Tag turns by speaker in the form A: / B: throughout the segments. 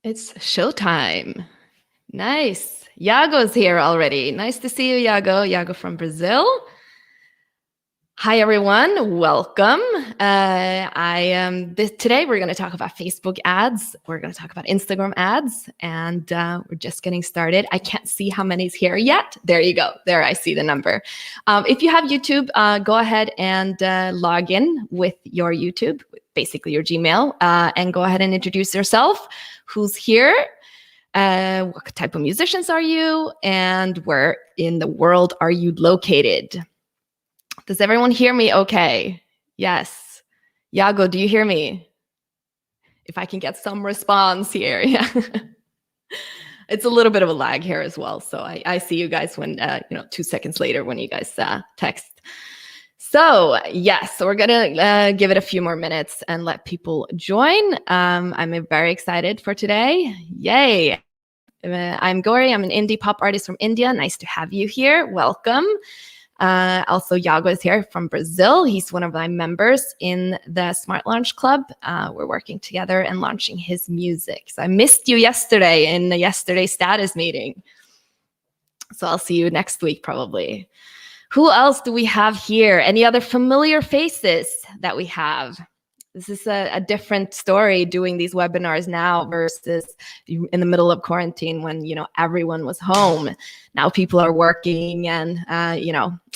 A: It's showtime. Nice. Yago's here already. Nice to see you, Yago. Yago from Brazil. Hi, everyone. Welcome. Today we're going to talk about Facebook ads. We're going to talk about Instagram ads, and we're just getting started. I can't see how many's here yet. There you go. There, I see the number. If you have YouTube, go ahead and log in with your YouTube, basically your Gmail, and go ahead and introduce yourself. Who's here? What type of musicians are you? And where in the world are you located? Does everyone hear me okay? Yes. Yago, do you hear me? If I can get some response here. Yeah. It's a little bit of a lag here as well. So I see you guys when, 2 seconds later when you guys text. So yes, so we're gonna give it a few more minutes and let people join. I'm very excited for today. Yay. I'm Gauri. I'm an indie pop artist from India. Nice to have you here. Welcome. Also, Yago is here from Brazil. He's one of my members in the Smart Launch Club. We're working together and launching his music. So I missed you yesterday in the yesterday status meeting. So I'll see you next week probably. Who else do we have here? Any other familiar faces that we have? This is a different story doing these webinars now versus in the middle of quarantine when, everyone was home. Now people are working and,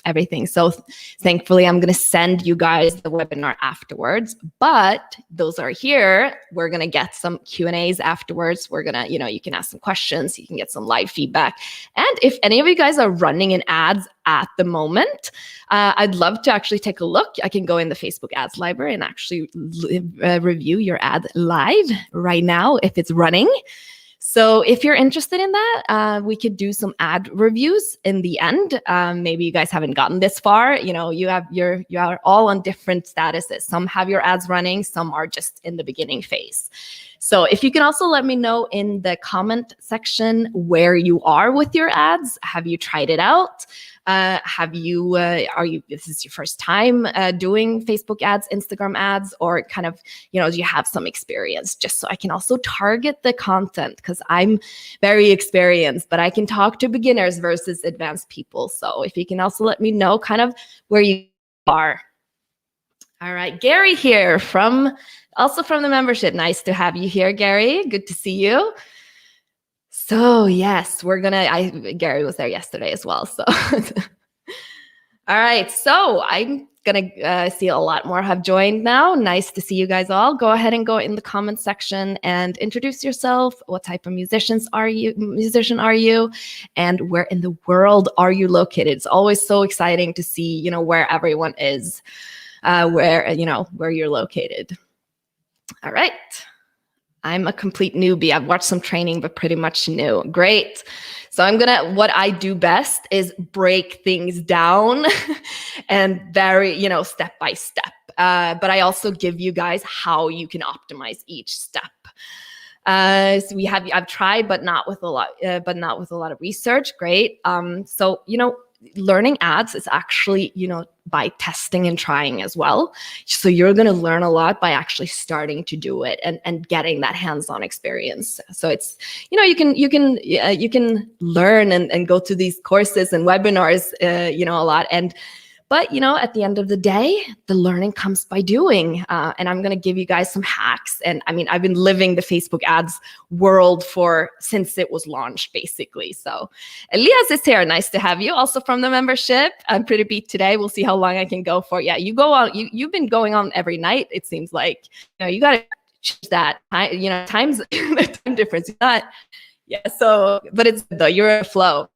A: everything. So thankfully, I'm going to send you guys the webinar afterwards, but those are here. We're going to get some Q&As afterwards. We're going to, you can ask some questions. You can get some live feedback. And if any of you guys are running in ads at the moment, I'd love to actually take a look. I can go in the Facebook ads library and actually review your ad live right now if it's running. So if you're interested in that, we could do some ad reviews in the end. Maybe you guys haven't gotten this far. You are all on different statuses. Some have your ads running, some are just in the beginning phase. So if you can also let me know in the comment section where you are with your ads. Have you tried it out? This is your first time doing Facebook ads, Instagram ads, or kind of, do you have some experience? Just so I can also target the content, because I'm very experienced, but I can talk to beginners versus advanced people. So if you can also let me know kind of where you are. All right, Gary here also from the membership. Nice to have you here, Gary. Good to see you. So yes, Gary was there yesterday as well. So, all right. So I'm gonna see a lot more have joined now. Nice to see you guys all. Go ahead and go in the comment section and introduce yourself. What type of musician are you? And where in the world are you located? It's always so exciting to see, where everyone is, where you're located. All right. I'm a complete newbie. I've watched some training, but pretty much new. Great. So what I do best is break things down and very, step by step. But I also give you guys how you can optimize each step. So I've tried, but not with a lot of research. Great. So, learning ads is actually, by testing and trying as well. So you're going to learn a lot by actually starting to do it and getting that hands-on experience. So it's, you can learn and go to these courses and webinars, a lot. But, at the end of the day, the learning comes by doing. And I'm going to give you guys some hacks. And I've been living the Facebook ads world since it was launched, basically. So Elias is here. Nice to have you. Also from the membership. I'm pretty beat today. We'll see how long I can go for. Yeah, you go on. You've been going on every night, it seems like. You got to change that. Times the time difference. So, but it's good though. You're in a flow.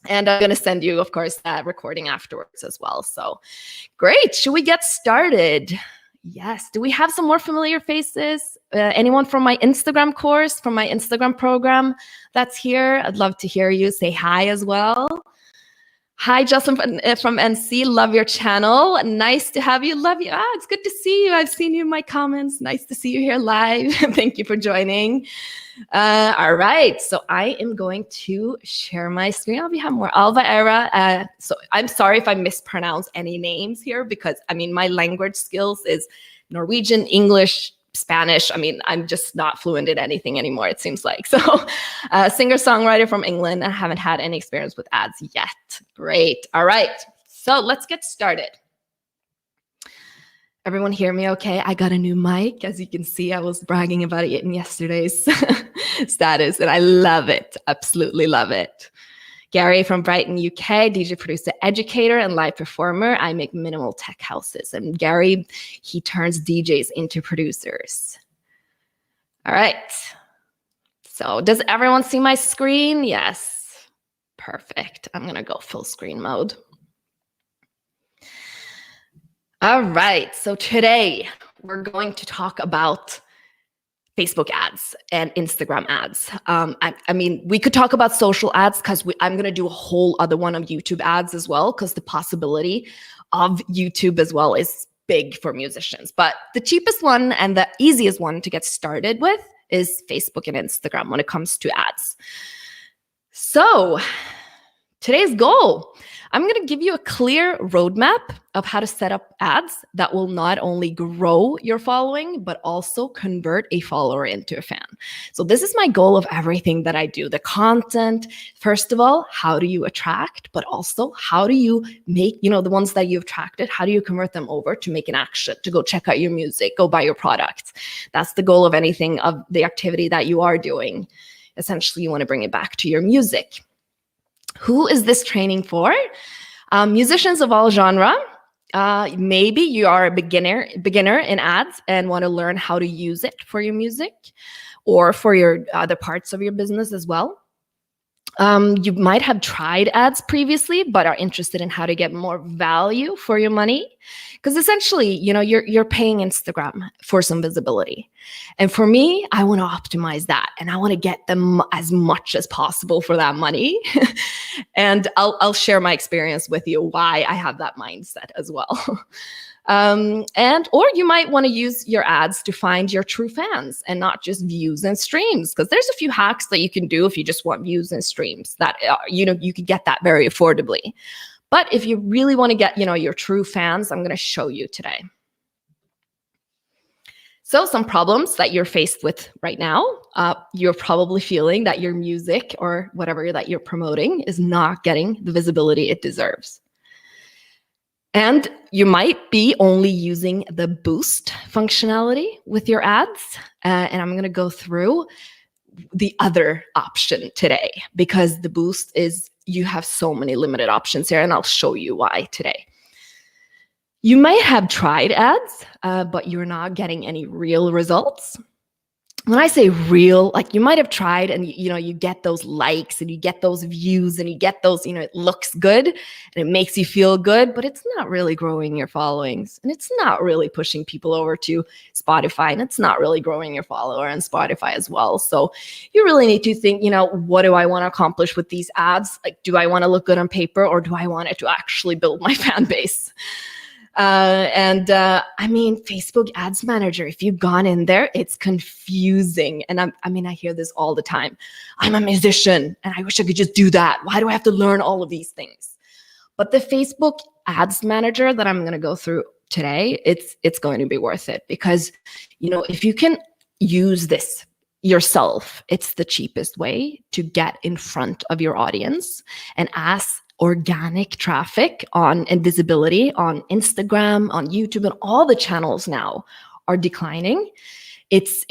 A: And I'm going to send you, of course, that recording afterwards as well. So great. Should we get started? Yes. Do we have some more familiar faces? Anyone from my Instagram course, from my Instagram program that's here? I'd love to hear you say hi as well. Hi, Justin from NC. Love your channel. Nice to have you. Love you. It's good to see you. I've seen you in my comments. Nice to see you here live. Thank you for joining. All right. So I am going to share my screen. We have more Alva Era. So I'm sorry if I mispronounce any names here because, my language skills is Norwegian, English, Spanish. I mean, I'm just not fluent in anything anymore, it seems like. So singer-songwriter from England. I haven't had any experience with ads yet. Great. All right. So let's get started. Everyone hear me okay? I got a new mic. As you can see, I was bragging about it in yesterday's status, and I love it. Absolutely love it. Gary from Brighton, UK, DJ, producer, educator, and live performer. I make minimal tech houses. And Gary, he turns DJs into producers. All right. So does everyone see my screen? Yes. Perfect. I'm going to go full screen mode. All right, so today we're going to talk about Facebook ads and Instagram ads. I mean, we could talk about social ads because I'm going to do a whole other one of YouTube ads as well, because the possibility of YouTube as well is big for musicians. But the cheapest one and the easiest one to get started with is Facebook and Instagram when it comes to ads. So today's goal, I'm going to give you a clear roadmap of how to set up ads that will not only grow your following, but also convert a follower into a fan. So this is my goal of everything that I do. The content, first of all, how do you attract, but also how do you make, the ones that you've attracted, how do you convert them over to make an action, to go check out your music, go buy your product. That's the goal of anything, of the activity that you are doing. Essentially, you want to bring it back to your music. Who is this training for? Musicians of all genre. Maybe you are a beginner in ads and want to learn how to use it for your music or for your other parts of your business as well. You might have tried ads previously, but are interested in how to get more value for your money. Because essentially, you're paying Instagram for some visibility. And for me, I want to optimize that. And I want to get them as much as possible for that money. And I'll share my experience with you, why I have that mindset as well. Or you might want to use your ads to find your true fans and not just views and streams, because there's a few hacks that you can do if you just want views and streams that, you could get that very affordably. But if you really want to get, your true fans, I'm going to show you today. So some problems that you're faced with right now, you're probably feeling that your music or whatever that you're promoting is not getting the visibility it deserves. And you might be only using the boost functionality with your ads. And I'm going to go through the other option today, because the boost is, you have so many limited options here, and I'll show you why today. You might have tried ads, but you're not getting any real results. When I say real, like you might have tried and you get those likes and you get those views and you get those, it looks good and it makes you feel good, but it's not really growing your followings and it's not really pushing people over to Spotify, and it's not really growing your follower on Spotify as well. So you really need to think, what do I want to accomplish with these ads? Like, do I want to look good on paper, or do I want it to actually build my fan base? I mean, Facebook Ads Manager, if you've gone in there, it's confusing. And I hear this all the time. I'm a musician and I wish I could just do that. Why do I have to learn all of these things? But the Facebook Ads Manager that I'm going to go through today, it's going to be worth it, because, if you can use this yourself, it's the cheapest way to get in front of your audience and ask organic traffic and visibility on Instagram, on YouTube, and all the channels now are declining. It's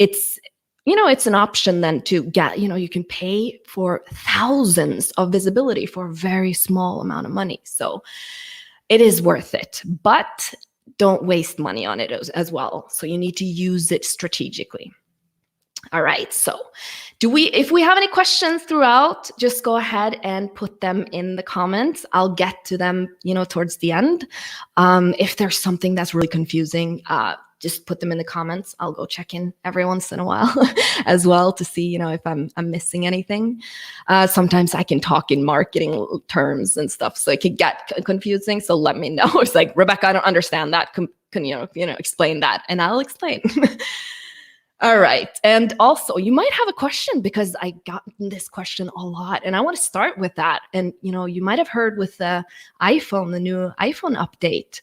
A: an option then to get, you can pay for thousands of visibility for a very small amount of money. So it is worth it, but don't waste money on it as well. So you need to use it strategically. All right, so if we have any questions throughout, just go ahead and put them in the comments. I'll get to them, towards the end. If there's something that's really confusing, just put them in the comments. I'll go check in every once in a while as well to see, if I'm missing anything. Sometimes I can talk in marketing terms and stuff, so it can get confusing. So let me know. It's like, Rebecca, I don't understand that. Can you explain that? And I'll explain. All right. And also, you might have a question because I got this question a lot, and I want to start with that. And, you might have heard with the iPhone, the new iPhone update,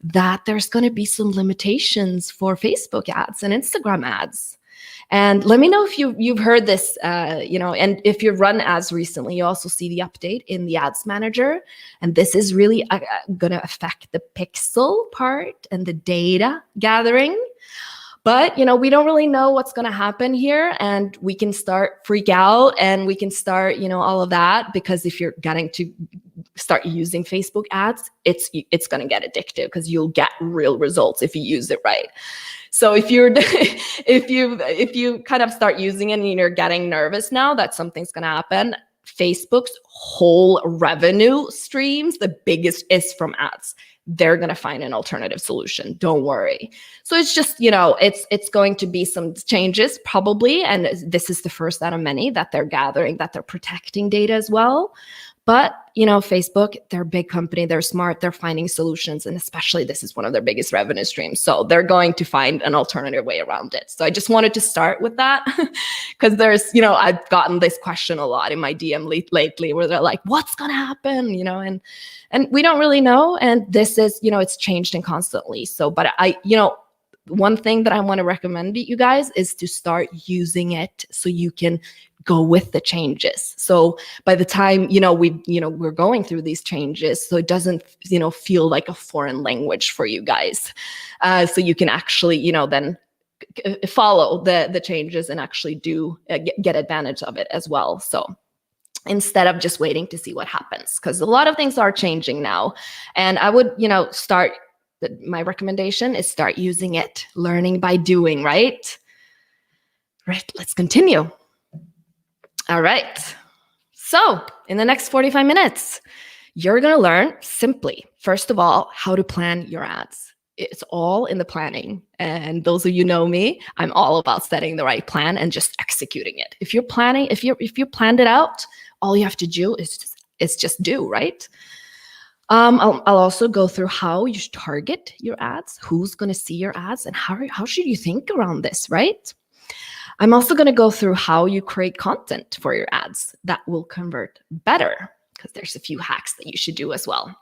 A: that there's going to be some limitations for Facebook ads and Instagram ads. And let me know if you've heard this, and if you've run ads recently, you also see the update in the ads manager. And this is really going to affect the pixel part and the data gathering. But, we don't really know what's going to happen here, and we can start freak out, and we can start, all of that, because if you're getting to start using Facebook ads, it's going to get addictive because you'll get real results if you use it right. So if you kind of start using it and you're getting nervous now that something's going to happen, Facebook's whole revenue streams, the biggest is from ads. They're going to find an alternative solution. Don't worry. So it's just, it's going to be some changes probably. And this is the first out of many that they're gathering, that they're protecting data as well. But, Facebook, they're a big company. They're smart. They're finding solutions. And especially this is one of their biggest revenue streams. So they're going to find an alternative way around it. So I just wanted to start with that because there's, I've gotten this question a lot in my DM lately where they're like, what's going to happen? And we don't really know. And this is, it's changed and constantly. So, but one thing that I want to recommend to you guys is to start using it so you can go with the changes. So by the time, we're going through these changes, so it doesn't, feel like a foreign language for you guys. So you can actually, then follow the changes and actually get advantage of it as well. So instead of just waiting to see what happens, because a lot of things are changing now. And I would, my recommendation is start using it, learning by doing, right? Right, let's continue. All right. So in the next 45 minutes, you're going to learn simply, first of all, how to plan your ads. It's all in the planning. And those of you know me, I'm all about setting the right plan and just executing it. If you're planning, if you planned it out, all you have to do is just do, right? I'll also go through how you should target your ads, who's going to see your ads, and how should you think around this, right? I'm also going to go through how you create content for your ads that will convert better, because there's a few hacks that you should do as well.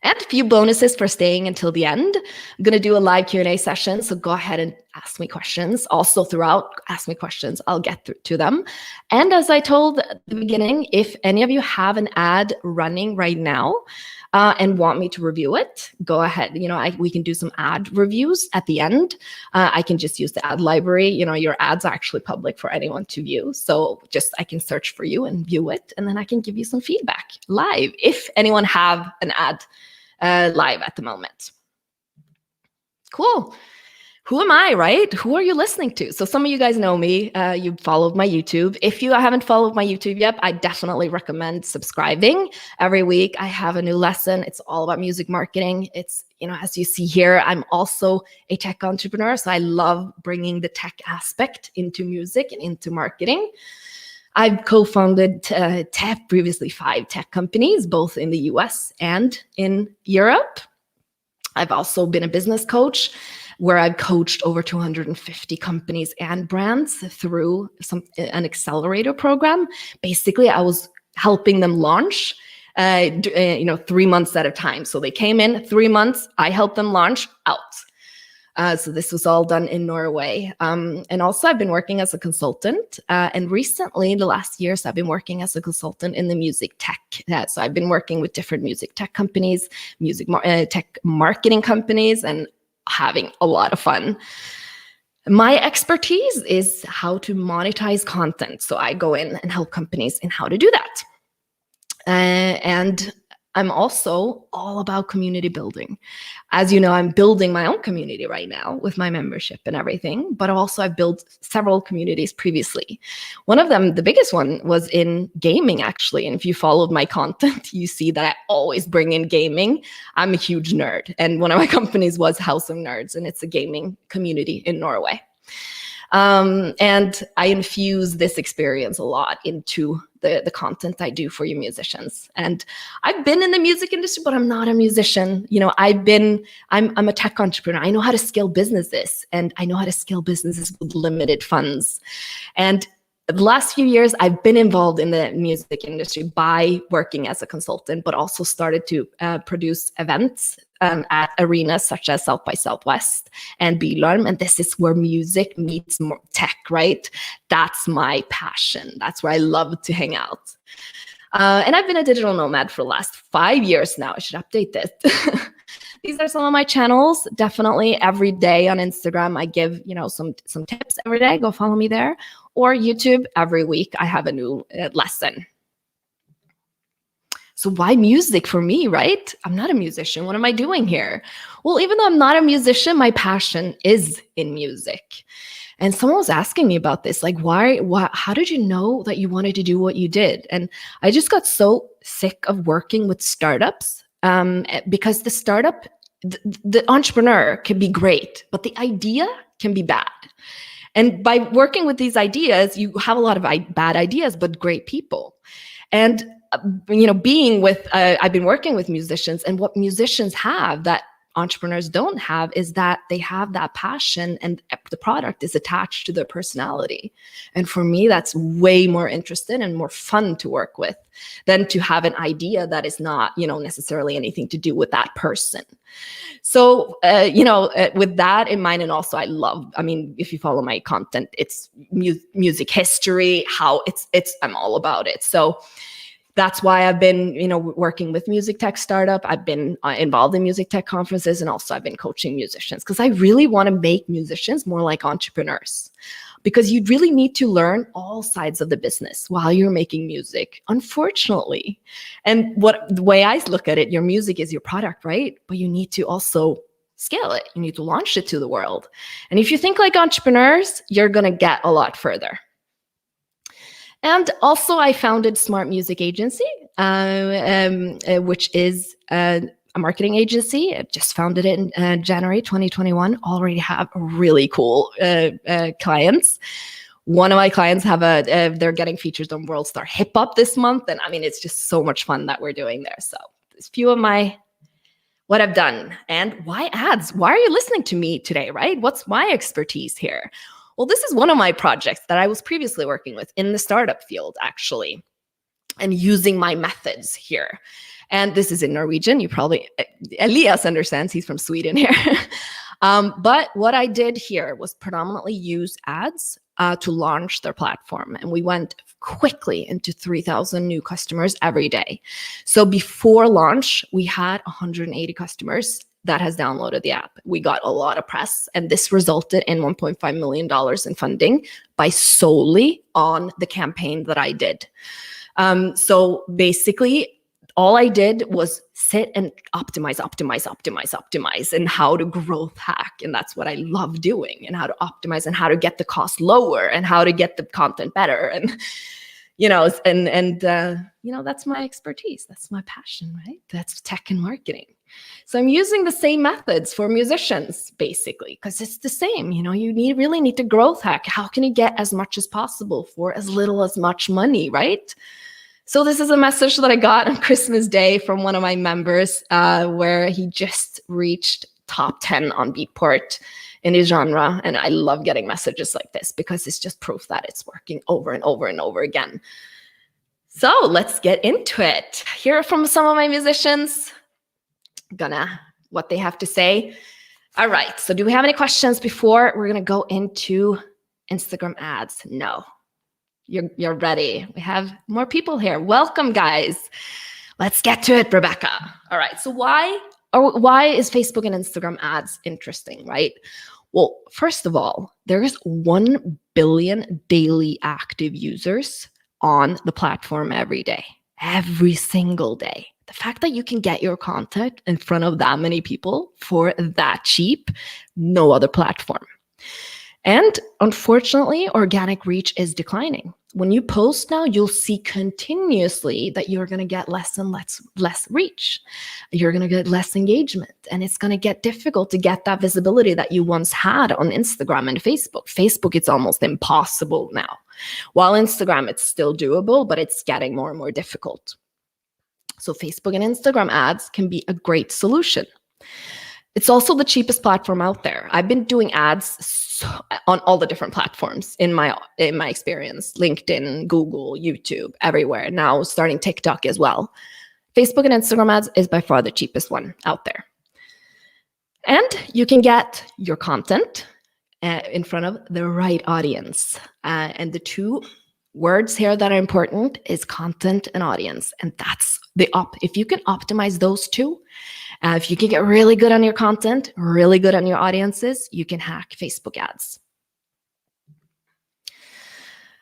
A: And a few bonuses for staying until the end. I'm going to do a live Q&A session, so go ahead and ask me questions. Also throughout, ask me questions. I'll get to them. And as I told at the beginning, if any of you have an ad running right now and want me to review it, go ahead. We can do some ad reviews at the end. I can just use the ad library. Your ads are actually public for anyone to view. So I can search for you and view it, and then I can give you some feedback live if anyone have an ad live at the moment. Cool. Who am I, right? Who are you listening to? So some of you guys know me. You followed my YouTube. If you haven't followed my YouTube yet, I definitely recommend subscribing. Every week I have a new lesson. It's all about music marketing. It's, as you see here, I'm also a tech entrepreneur. So I love bringing the tech aspect into music and into marketing. I've co-founded previously 5 tech companies, both in the US and in Europe. I've also been a business coach where I've coached over 250 companies and brands through an accelerator program. Basically, I was helping them launch 3 months at a time. So they came in 3 months, I helped them launch out. So this was all done in Norway. And also I've been working as a consultant. And recently, the last years, I've been working as a consultant in the music tech. So I've been working with different music tech companies, tech marketing companies, and having a lot of fun. My expertise is how to monetize content. So I go in and help companies in how to do that. And I'm also all about community building. As you know, I'm building my own community right now with my membership and everything, but also I've built several communities previously. One of them, the biggest one, was in gaming, actually. And if you followed my content, you see that I always bring in gaming. I'm a huge nerd. And one of my companies was House of Nerds, and it's a gaming community in Norway. And I infuse this experience a lot into the content I do for you musicians. And I've been in the music industry, but I'm not a musician. You know, I'm a tech entrepreneur. I know how to scale businesses, and I know how to scale businesses with limited funds. And the last few years, I've been involved in the music industry by working as a consultant, but also started to produce events at arenas such as South by Southwest and Bylarm. And this is where music meets more tech, right? That's my passion. That's where I love to hang out. And I've been a digital nomad for the last 5 years now. I should update this. These are some of my channels. Definitely every day on Instagram, I give, you know, some tips every day. Go follow me there. Or YouTube, every week I have a new lesson. So why music for me, right? I'm not a musician. What am I doing here? Well, even though I'm not a musician, my passion is in music. And someone was asking me about this, like, how did you know that you wanted to do what you did? And I just got so sick of working with startups because the entrepreneur can be great, but the idea can be bad. And by working with these ideas, you have a lot of bad ideas, but great people. And, you know, I've been working with musicians, and what musicians have that entrepreneurs don't have is that they have that passion, and the product is attached to their personality. And for me, that's way more interesting and more fun to work with than to have an idea that is not, you know, necessarily anything to do with that person. So, with that in mind, and also if you follow my content, it's music history, I'm all about it. So that's why I've been, you know, working with music tech startup. I've been involved in music tech conferences, and also I've been coaching musicians because I really want to make musicians more like entrepreneurs, because you really need to learn all sides of the business while you're making music, unfortunately. And the way I look at it, your music is your product, right? But you need to also scale it. You need to launch it to the world. And if you think like entrepreneurs, you're going to get a lot further. And also I founded Smart Music Agency, which is a marketing agency. I just founded it in January 2021. Already have really cool clients. One of my clients they're getting featured on World Star Hip Hop this month. And I mean, it's just so much fun that we're doing there. So there's a few of what I've done. And why ads? Why are you listening to me today, right? What's my expertise here? Well, this is one of my projects that I was previously working with in the startup field, actually, and using my methods here. And this is in Norwegian. Elias understands, he's from Sweden here. But what I did here was predominantly use ads to launch their platform. And we went quickly into 3,000 new customers every day. So before launch, we had 180 customers that has downloaded the app. We got a lot of press, and this resulted in $1.5 million in funding by solely on the campaign that I did. So basically, all I did was sit and optimize, and how to growth hack. And that's what I love doing, and how to optimize, and how to get the cost lower, and how to get the content better. And, that's my expertise. That's my passion, right? That's tech and marketing. So I'm using the same methods for musicians, basically, because it's the same. You really need to growth hack. How can you get as much as possible for as little as much money, right? So this is a message that I got on Christmas Day from one of my members, where he just reached top 10 on Beatport in his genre. And I love getting messages like this because it's just proof that it's working over and over and over again. So let's get into it. Hear from some of my musicians. What they have to say. All right. So do we have any questions before we're going to go into Instagram ads? No. You're ready. We have more people here. Welcome, guys. Let's get to it, Rebecca. All right. So why is Facebook and Instagram ads interesting, right? Well, first of all, there is 1 billion daily active users on the platform every day, every single day. The fact that you can get your content in front of that many people for that cheap, no other platform. And unfortunately, organic reach is declining. When you post now, you'll see continuously that you're going to get less and less reach. You're going to get less engagement, and it's going to get difficult to get that visibility that you once had on Instagram and Facebook. Facebook, it's almost impossible now. While Instagram, it's still doable, but it's getting more and more difficult. So Facebook and Instagram ads can be a great solution. It's also the cheapest platform out there. I've been doing ads on all the different platforms in my experience: LinkedIn, Google, YouTube, everywhere. Now starting TikTok as well. Facebook and Instagram ads is by far the cheapest one out there. And you can get your content in front of the right audience. And the two words here that are important is content and audience. And that's if you can optimize those two, if you can get really good on your content, really good on your audiences, you can hack Facebook ads.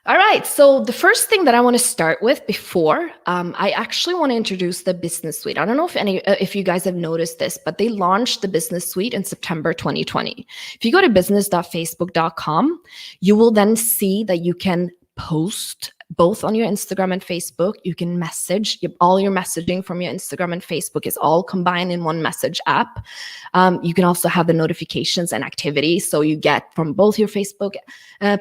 A: All right, so the first thing that I want to start with before, I actually want to introduce the Business Suite. I don't know if you guys have noticed this, but they launched the Business Suite in September 2020. If you go to business.facebook.com, you will then see that you can post both on your Instagram and Facebook. You can message. All your messaging from your Instagram and Facebook is all combined in one message app. You can also have the notifications and activity, so you get from both your Facebook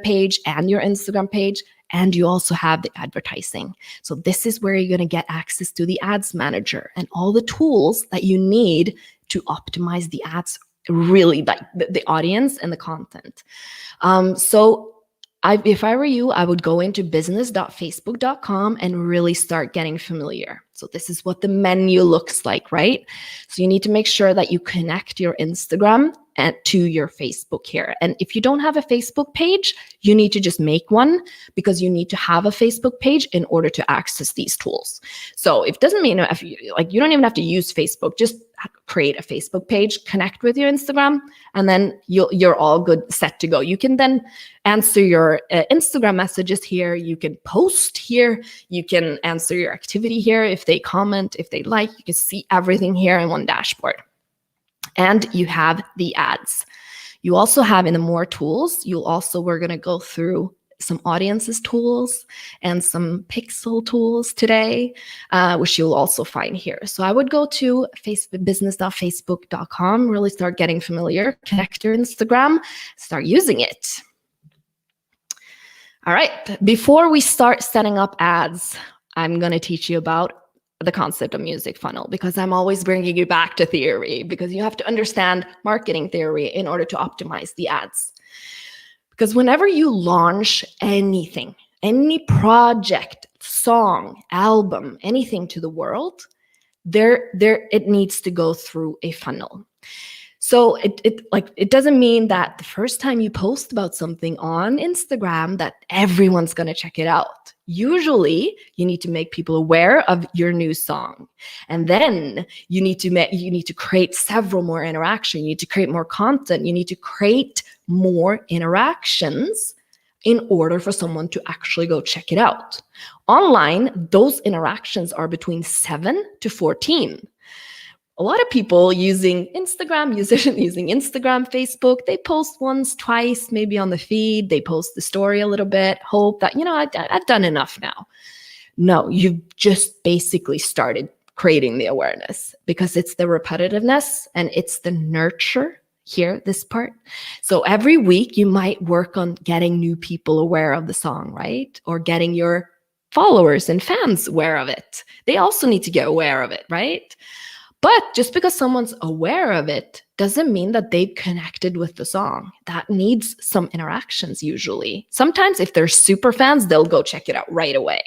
A: page and your Instagram page, and you also have the advertising. So this is where you're going to get access to the ads manager and all the tools that you need to optimize the ads, really like the audience and the content. If I were you, I would go into business.facebook.com and really start getting familiar. So this is what the menu looks like, right? So you need to make sure that you connect your Instagram to your Facebook here. And if you don't have a Facebook page, you need to just make one, because you need to have a Facebook page in order to access these tools. So it doesn't mean you don't even have to use Facebook. Just create a Facebook page, connect with your Instagram, and then you're all good, set to go. You can then answer your Instagram messages here. You can post here. You can answer your activity here. If they comment, if they like, you can see everything here in one dashboard. And you have the ads. You also have in the more tools, we're going to go through some audiences tools and some pixel tools today, which you'll also find here. So I would go to business.facebook.com, really start getting familiar, connect your Instagram, start using it. All right, before we start setting up ads, I'm going to teach you about the concept of music funnel, because I'm always bringing you back to theory, because you have to understand marketing theory in order to optimize the ads. Because whenever you launch anything, any project, song, album, anything to the world, it needs to go through a funnel. So it doesn't mean that the first time you post about something on Instagram that everyone's going to check it out. Usually, you need to make people aware of your new song, and then you need to create several more interactions. You need to create more content. You need to create more interactions in order for someone to actually go check it out. Online, those interactions are between 7 to 14. A lot of people using Instagram, Facebook, they post once, twice, maybe on the feed. They post the story a little bit, hope that, I've done enough now. No, you've just basically started creating the awareness, because it's the repetitiveness and it's the nurture here, this part. So every week you might work on getting new people aware of the song, right? Or getting your followers and fans aware of it. They also need to get aware of it, right? But just because someone's aware of it doesn't mean that they've connected with the song. That needs some interactions usually. Sometimes if they're super fans, they'll go check it out right away.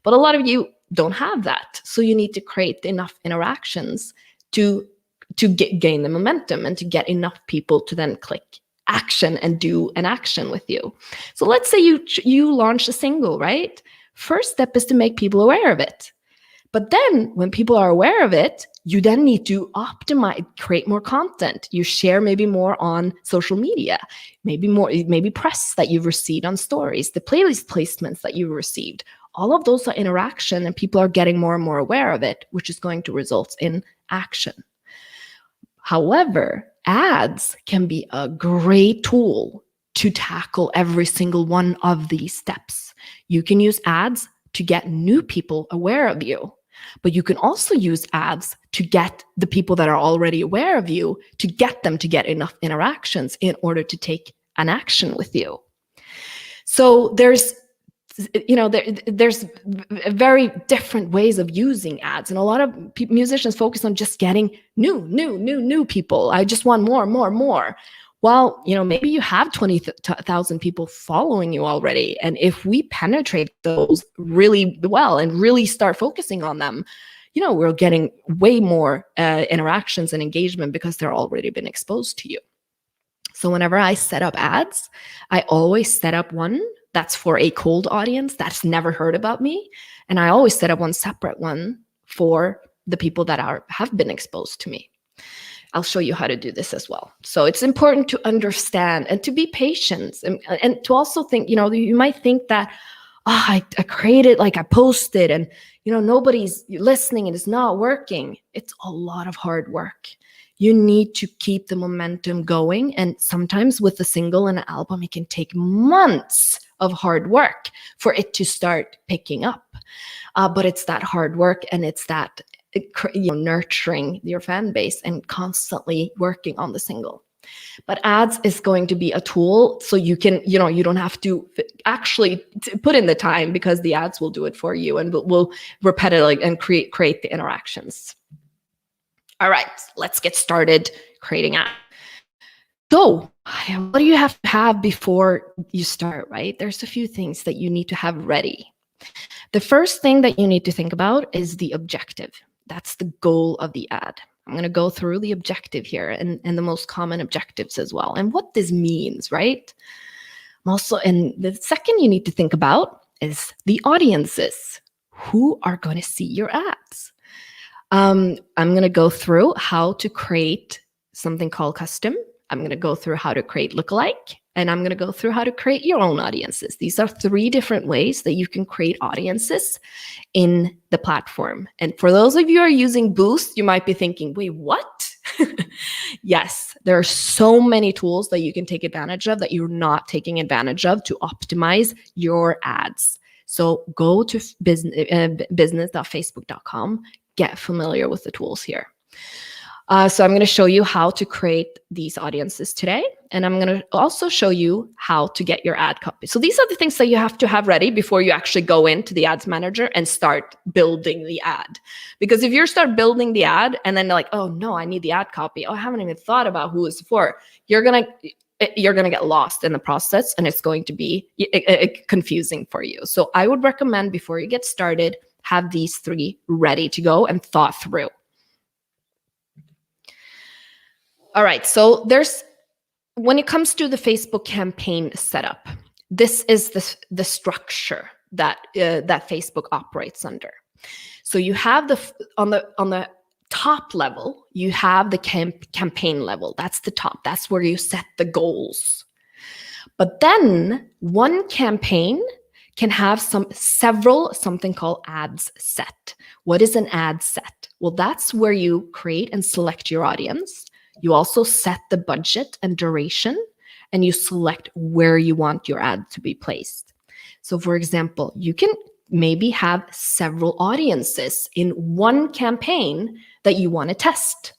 A: But a lot of you don't have that. So you need to create enough interactions to gain the momentum and to get enough people to then click action and do an action with you. So let's say you launch a single, right? First step is to make people aware of it. But then when people are aware of it, you then need to optimize, create more content. You share maybe more on social media, maybe press that you've received on stories, the playlist placements that you've received. All of those are interaction, and people are getting more and more aware of it, which is going to result in action. However, ads can be a great tool to tackle every single one of these steps. You can use ads to get new people aware of you, but you can also use ads to get the people that are already aware of you, to get them to get enough interactions in order to take an action with you. So there's very different ways of using ads, and a lot of musicians focus on just getting new people. I just want more. Well, maybe you have 20,000 people following you already, and if we penetrate those really well and really start focusing on them, we're getting way more interactions and engagement because they're already been exposed to you. So whenever I set up ads, I always set up one that's for a cold audience that's never heard about me. And I always set up one separate one for the people that have been exposed to me. I'll show you how to do this as well. So it's important to understand and to be patient, and to also think, you might think that, I created, like I posted, and nobody's listening and it's not working. It's a lot of hard work. You need to keep the momentum going. And sometimes with a single and an album, it can take months of hard work for it to start picking up. But it's that hard work, and it's that nurturing your fan base and constantly working on the single. But ads is going to be a tool, so you can, you don't have to actually put in the time, because the ads will do it for you and will repetitively and create the interactions. All right, let's get started creating ads. So what do you have to have before you start, right? There's a few things that you need to have ready. The first thing that you need to think about is the objective. That's the goal of the ad. I'm going to go through the objective here and the most common objectives as well, and what this means, right? And the second you need to think about is the audiences. Who are going to see your ads? I'm going to go through how to create something called custom. I'm going to go through how to create lookalike, and I'm going to go through how to create your own audiences. These are 3 different ways that you can create audiences in the platform. And for those of you who are using Boost, you might be thinking, wait, what? Yes, there are so many tools that you can take advantage of that you're not taking advantage of to optimize your ads. So go to business.facebook.com, get familiar with the tools here. So I'm going to show you how to create these audiences today. And I'm going to also show you how to get your ad copy. So these are the things that you have to have ready before you actually go into the ads manager and start building the ad. Because if you start building the ad and then like, oh no, I need the ad copy. Oh, I haven't even thought about who it's for. You're going to get lost in the process, and it's going to be confusing for you. So I would recommend, before you get started, have these 3 ready to go and thought through. All right, so when it comes to the Facebook campaign setup, this is the structure that Facebook operates under. So you have on the top level, you have the campaign level. That's the top. That's where you set the goals. But then one campaign can have something called ads set. What is an ad set? Well, that's where you create and select your audience. You also set the budget and duration, and you select where you want your ad to be placed. So for example, you can maybe have several audiences in one campaign that you want to test.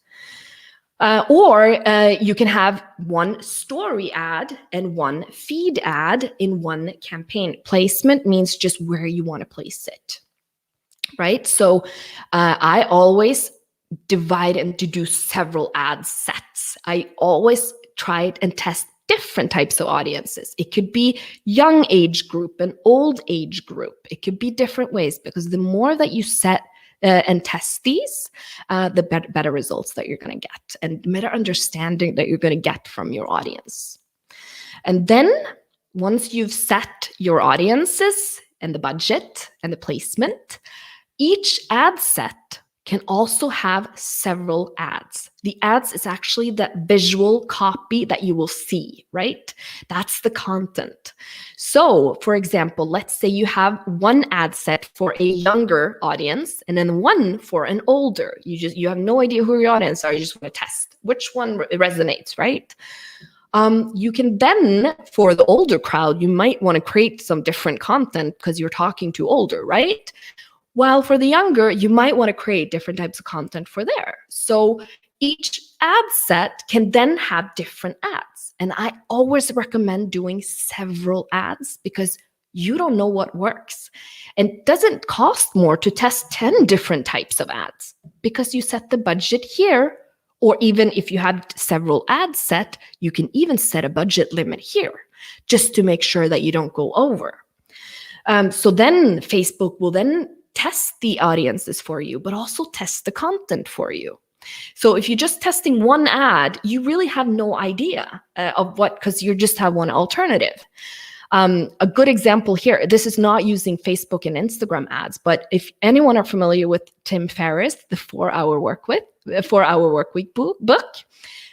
A: Or you can have one story ad and one feed ad in one campaign. Placement means just where you want to place it, right? So I always divide and to do several ad sets. I always try and test different types of audiences. It could be young age group and old age group. It could be different ways, because the more that you set and test these, the better results that you're going to get, and better understanding that you're going to get from your audience. And then once you've set your audiences and the budget and the placement, each ad set can also have several ads. The ads is actually the visual copy that you will see, right? That's the content. So for example, let's say you have one ad set for a younger audience and then one for an older. You have no idea who your audience are. You just want to test which one resonates, right? You can then, for the older crowd, you might want to create some different content because you're talking to older, right? While for the younger, you might want to create different types of content for there. So each ad set can then have different ads. And I always recommend doing several ads because you don't know what works. And it doesn't cost more to test 10 different types of ads because you set the budget here. Or even if you have several ads set, you can even set a budget limit here just to make sure that you don't go over. So then Facebook will then test the audiences for you, but also test the content for you. So if you're just testing one ad, you really have no idea of what, because you just have one alternative. A good example here, this is not using Facebook and Instagram ads, but if anyone are familiar with Tim Ferriss, the 4-Hour Workweek book,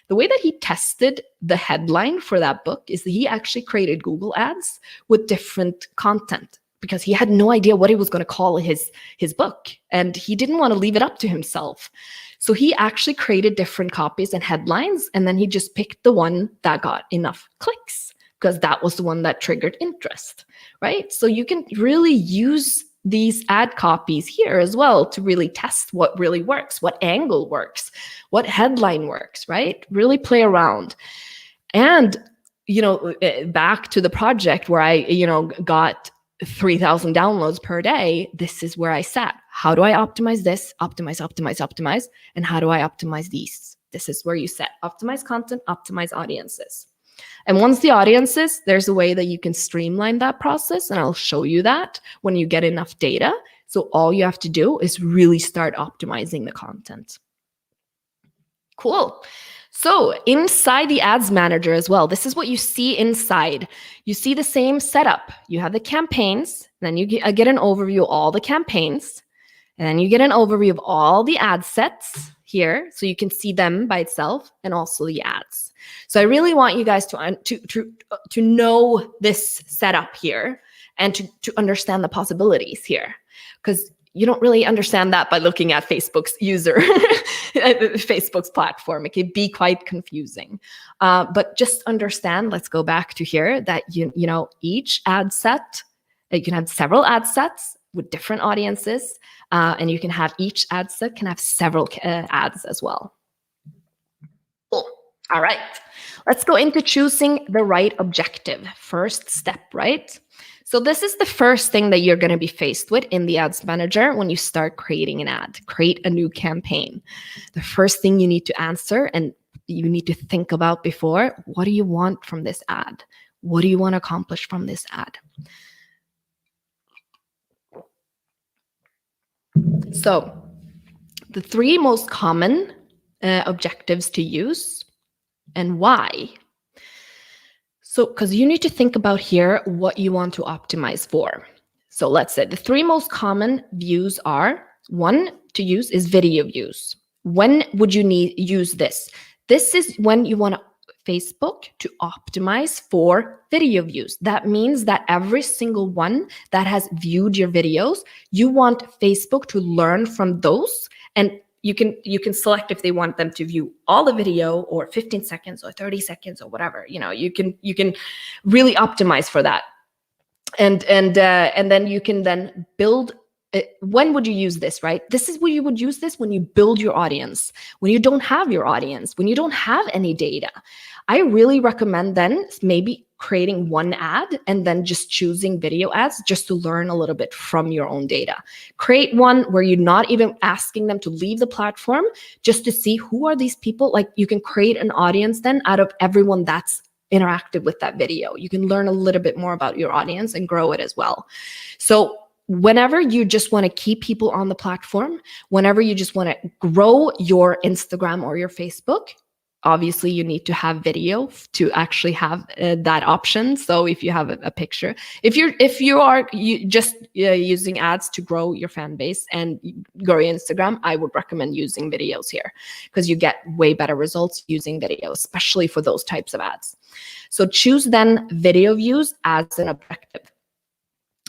A: the way that he tested the headline for that book is that he actually created Google ads with different content because he had no idea what he was going to call his book, and he didn't want to leave it up to himself. So he actually created different copies and headlines, and then he just picked the one that got enough clicks because that was the one that triggered interest, right? So you can really use these ad copies here as well to really test what really works, what angle works, what headline works, right? Really play around. And, back to the project where I, got 3,000 downloads per day, this is where I sat. How do I optimize this? Optimize. And how do I optimize these? This is where you set optimize content, optimize audiences. And once the audiences, there's a way that you can streamline that process. And I'll show you that when you get enough data. So all you have to do is really start optimizing the content. Cool. So inside the ads manager as well, this is what you see inside. You see the same setup. You have the campaigns, then you get an overview of all the campaigns, and then you get an overview of all the ad sets here, so you can see them by itself and also the ads. So I really want you guys to know this setup here and to understand the possibilities here, because you don't really understand that by looking at Facebook's Facebook's platform. It can be quite confusing. But just understand, let's go back to here, that each ad set, you can have several ad sets with different audiences, and you can have each ad set can have several ads as well. Cool. All right. Let's go into choosing the right objective. First step, right? So this is the first thing that you're going to be faced with in the ads manager when you start creating an ad, create a new campaign. The first thing you need to answer and you need to think about before, what do you want from this ad? What do you want to accomplish from this ad? So the 3 most common objectives to use and why. So, because you need to think about here what you want to optimize for. So let's say the 3 most common views are, 1 to use is video views. When would you use this? This is when you want Facebook to optimize for video views. That means that every single one that has viewed your videos, you want Facebook to learn from those, and you can select if they want them to view all the video or 15 seconds or 30 seconds or whatever. You can really optimize for that. And then you can then build. When would you use this, right? This is where you would use this when you build your audience, when you don't have your audience, when you don't have any data. I really recommend then maybe creating one ad and then just choosing video ads just to learn a little bit from your own data. Create one where you're not even asking them to leave the platform, just to see who are these people. Like, you can create an audience then out of everyone that's interacted with that video. You can learn a little bit more about your audience and grow it as well. So whenever you just want to keep people on the platform, whenever you just want to grow your Instagram or your Facebook, obviously you need to have video to actually have that option. So if you have a picture, if you are just using ads to grow your fan base and grow your Instagram, I would recommend using videos here because you get way better results using video, especially for those types of ads. So choose then video views as an objective.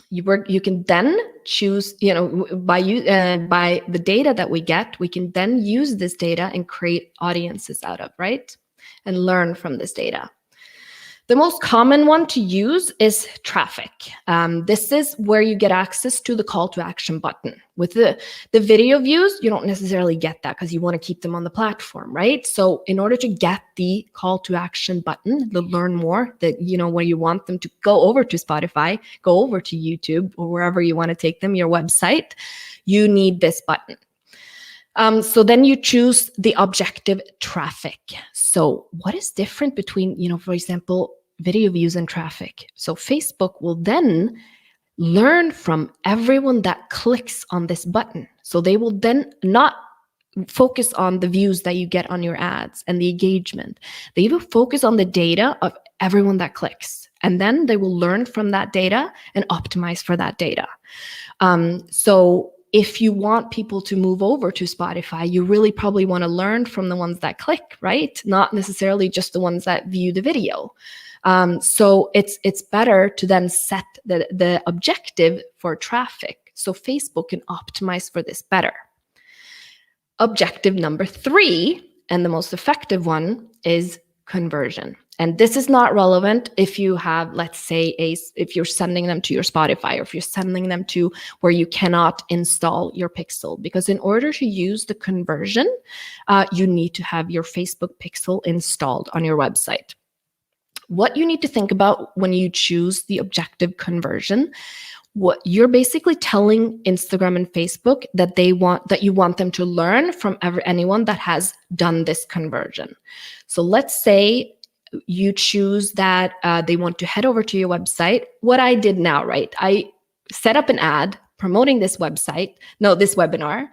A: You can then choose, by the data that we get, we can then use this data and create audiences out of, right? And learn from this data. The most common one to use is traffic. This is where you get access to the call to action button. With the video views, you don't necessarily get that because you want to keep them on the platform, right? So in order to get the call to action button, the learn more, that where you want them to go over to Spotify, go over to YouTube, or wherever you want to take them, your website, you need this button. So then you choose the objective traffic. So what is different between, for example, video views and traffic? So Facebook will then learn from everyone that clicks on this button. So they will then not focus on the views that you get on your ads and the engagement. They will focus on the data of everyone that clicks. And then they will learn from that data and optimize for that data. So if you want people to move over to Spotify, you really probably want to learn from the ones that click, right? Not necessarily just the ones that view the video. So it's better to then set the objective for traffic. So Facebook can optimize for this better. Objective number 3, and the most effective one, is conversion. And this is not relevant if you have, let's say, if you're sending them to your Spotify, or if you're sending them to where you cannot install your pixel. Because in order to use the conversion, you need to have your Facebook pixel installed on your website. What you need to think about when you choose the objective conversion, what you're basically telling Instagram and Facebook that you want them to learn from anyone that has done this conversion. So let's say you choose that they want to head over to your website. What I did now, right? I set up an ad promoting this webinar.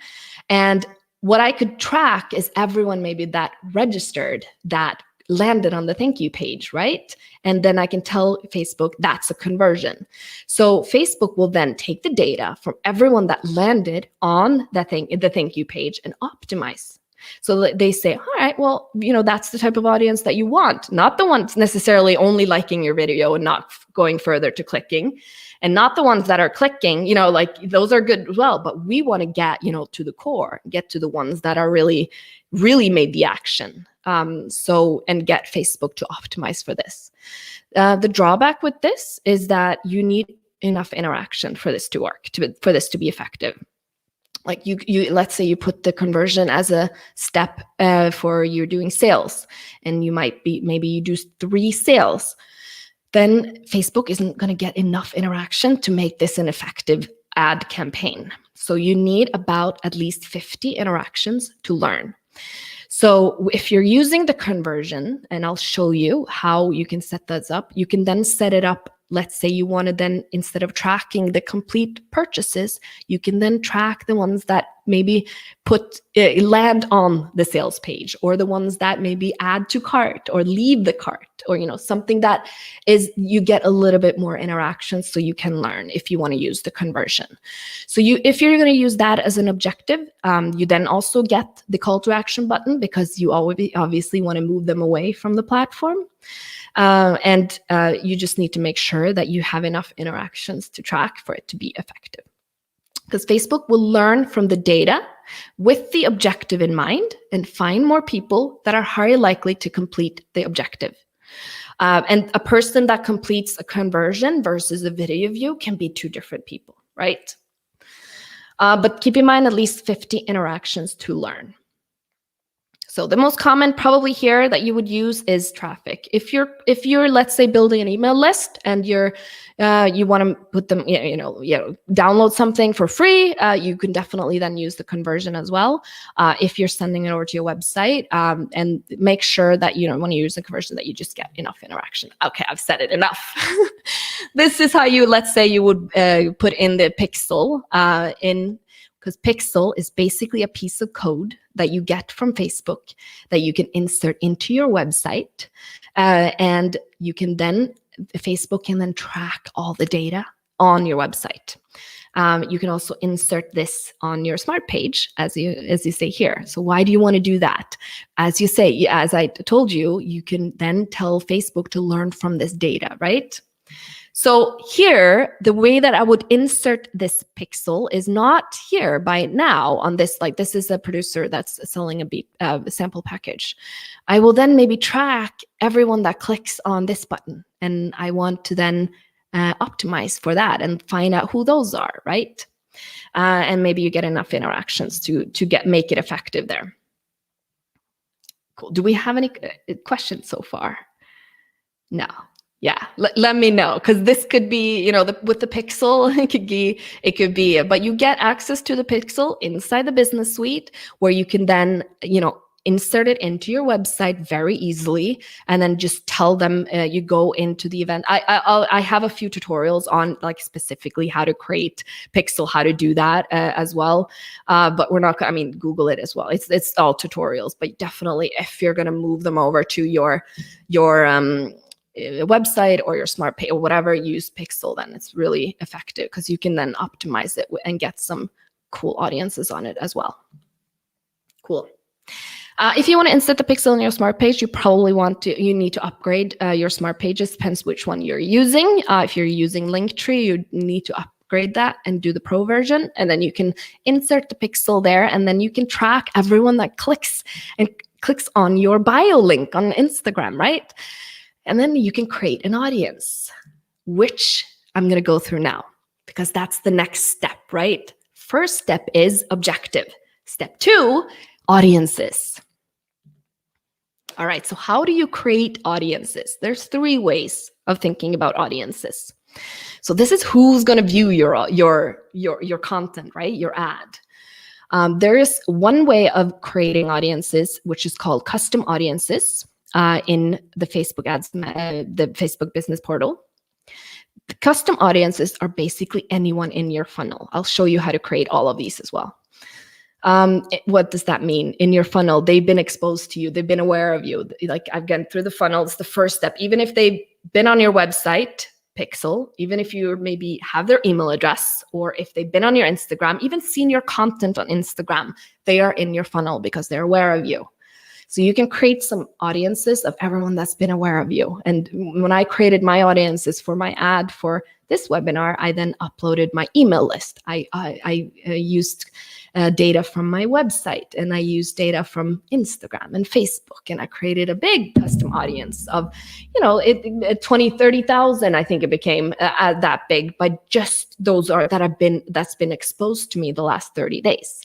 A: And what I could track is everyone maybe that registered, that landed on the thank you page, right? And then I can tell Facebook that's a conversion. So Facebook will then take the data from everyone that landed on the thank you page and optimize. So they say, all right, well, that's the type of audience that you want, not the ones necessarily only liking your video and not going further to clicking, and not the ones that are clicking, like those are good as well. But we want to get, to the core, get to the ones that are really, really made the action. And get Facebook to optimize for this. The drawback with this is that you need enough interaction for this to work, for this to be effective. Like you let's say you put the conversion as a step for you're doing sales, and maybe you do 3 sales. Then Facebook isn't going to get enough interaction to make this an effective ad campaign. So you need about at least 50 interactions to learn. So if you're using the conversion, and I'll show you how you can set that up, you can then set it up. Let's say you want to then, instead of tracking the complete purchases, you can then track the ones that maybe land on the sales page, or the ones that maybe add to cart or leave the cart, or something that is, you get a little bit more interaction, so you can learn if you want to use the conversion. So if you're going to use that as an objective, you then also get the call to action button, because you obviously want to move them away from the platform. And you just need to make sure that you have enough interactions to track for it to be effective. Because Facebook will learn from the data with the objective in mind and find more people that are highly likely to complete the objective. And a person that completes a conversion versus a video view can be 2 different people, right? But keep in mind at least 50 interactions to learn. So the most common probably here that you would use is traffic. If you're let's say building an email list, and you want to put them, download something for free, you can definitely then use the conversion as well. If you're sending it over to your website, and make sure that when you use the conversion that you just get enough interaction. Okay, I've said it enough. This is how let's say you would put in the pixel because pixel is basically a piece of code that you get from Facebook that you can insert into your website. And Facebook can then track all the data on your website. You can also insert this on your smart page, as you say here. So why do you want to do that? As I told you, you can then tell Facebook to learn from this data, right? So here, the way that I would insert this pixel is not here by now on this, like this is a producer that's selling a sample package. I will then maybe track everyone that clicks on this button. And I want to then optimize for that and find out who those are, right? And maybe you get enough interactions to make it effective there. Cool. Do we have any questions so far? No. Yeah, let me know, because this could be, you know, with the pixel, it could be, but you get access to the pixel inside the business suite where you can then, you know, insert it into your website very easily, and then just tell them you go into the event. I have a few tutorials on like specifically how to create pixel, how to do that as well. But we're not, I mean, Google it as well. It's all tutorials, but definitely if you're going to move them over to your website or your smart page or whatever, use pixel, then it's really effective because you can then optimize it and get some cool audiences on it as well. Cool. If you want to insert the pixel in your smart page, you probably you need to upgrade your smart pages. Depends which one you're using. If you're using Linktree, you need to upgrade that and do the pro version, and then you can insert the pixel there, and then you can track everyone that clicks on your bio link on Instagram, right? And then you can create an audience, which I'm going to go through now because that's the next step, right? First step is objective. Step 2, audiences. All right, so how do you create audiences? There's 3 ways of thinking about audiences. So this is who's going to view your content, right? Your ad. There is one way of creating audiences, which is called custom audiences. In the Facebook ads, the Facebook business portal. The custom audiences are basically anyone in your funnel. I'll show you how to create all of these as well. What does that mean? In your funnel, they've been exposed to you. They've been aware of you. Like I've gone through the funnel. It's the first step. Even if they've been on your website, pixel, even if you maybe have their email address, or if they've been on your Instagram, even seen your content on Instagram, they are in your funnel because they're aware of you. So you can create some audiences of everyone that's been aware of you. And when I created my audiences for my ad for this webinar, I then uploaded my email list. I used data from my website, and I used data from Instagram and Facebook, and I created a big custom audience of, 20, 30,000. I think it became that big, but just those that's been exposed to me the last 30 days.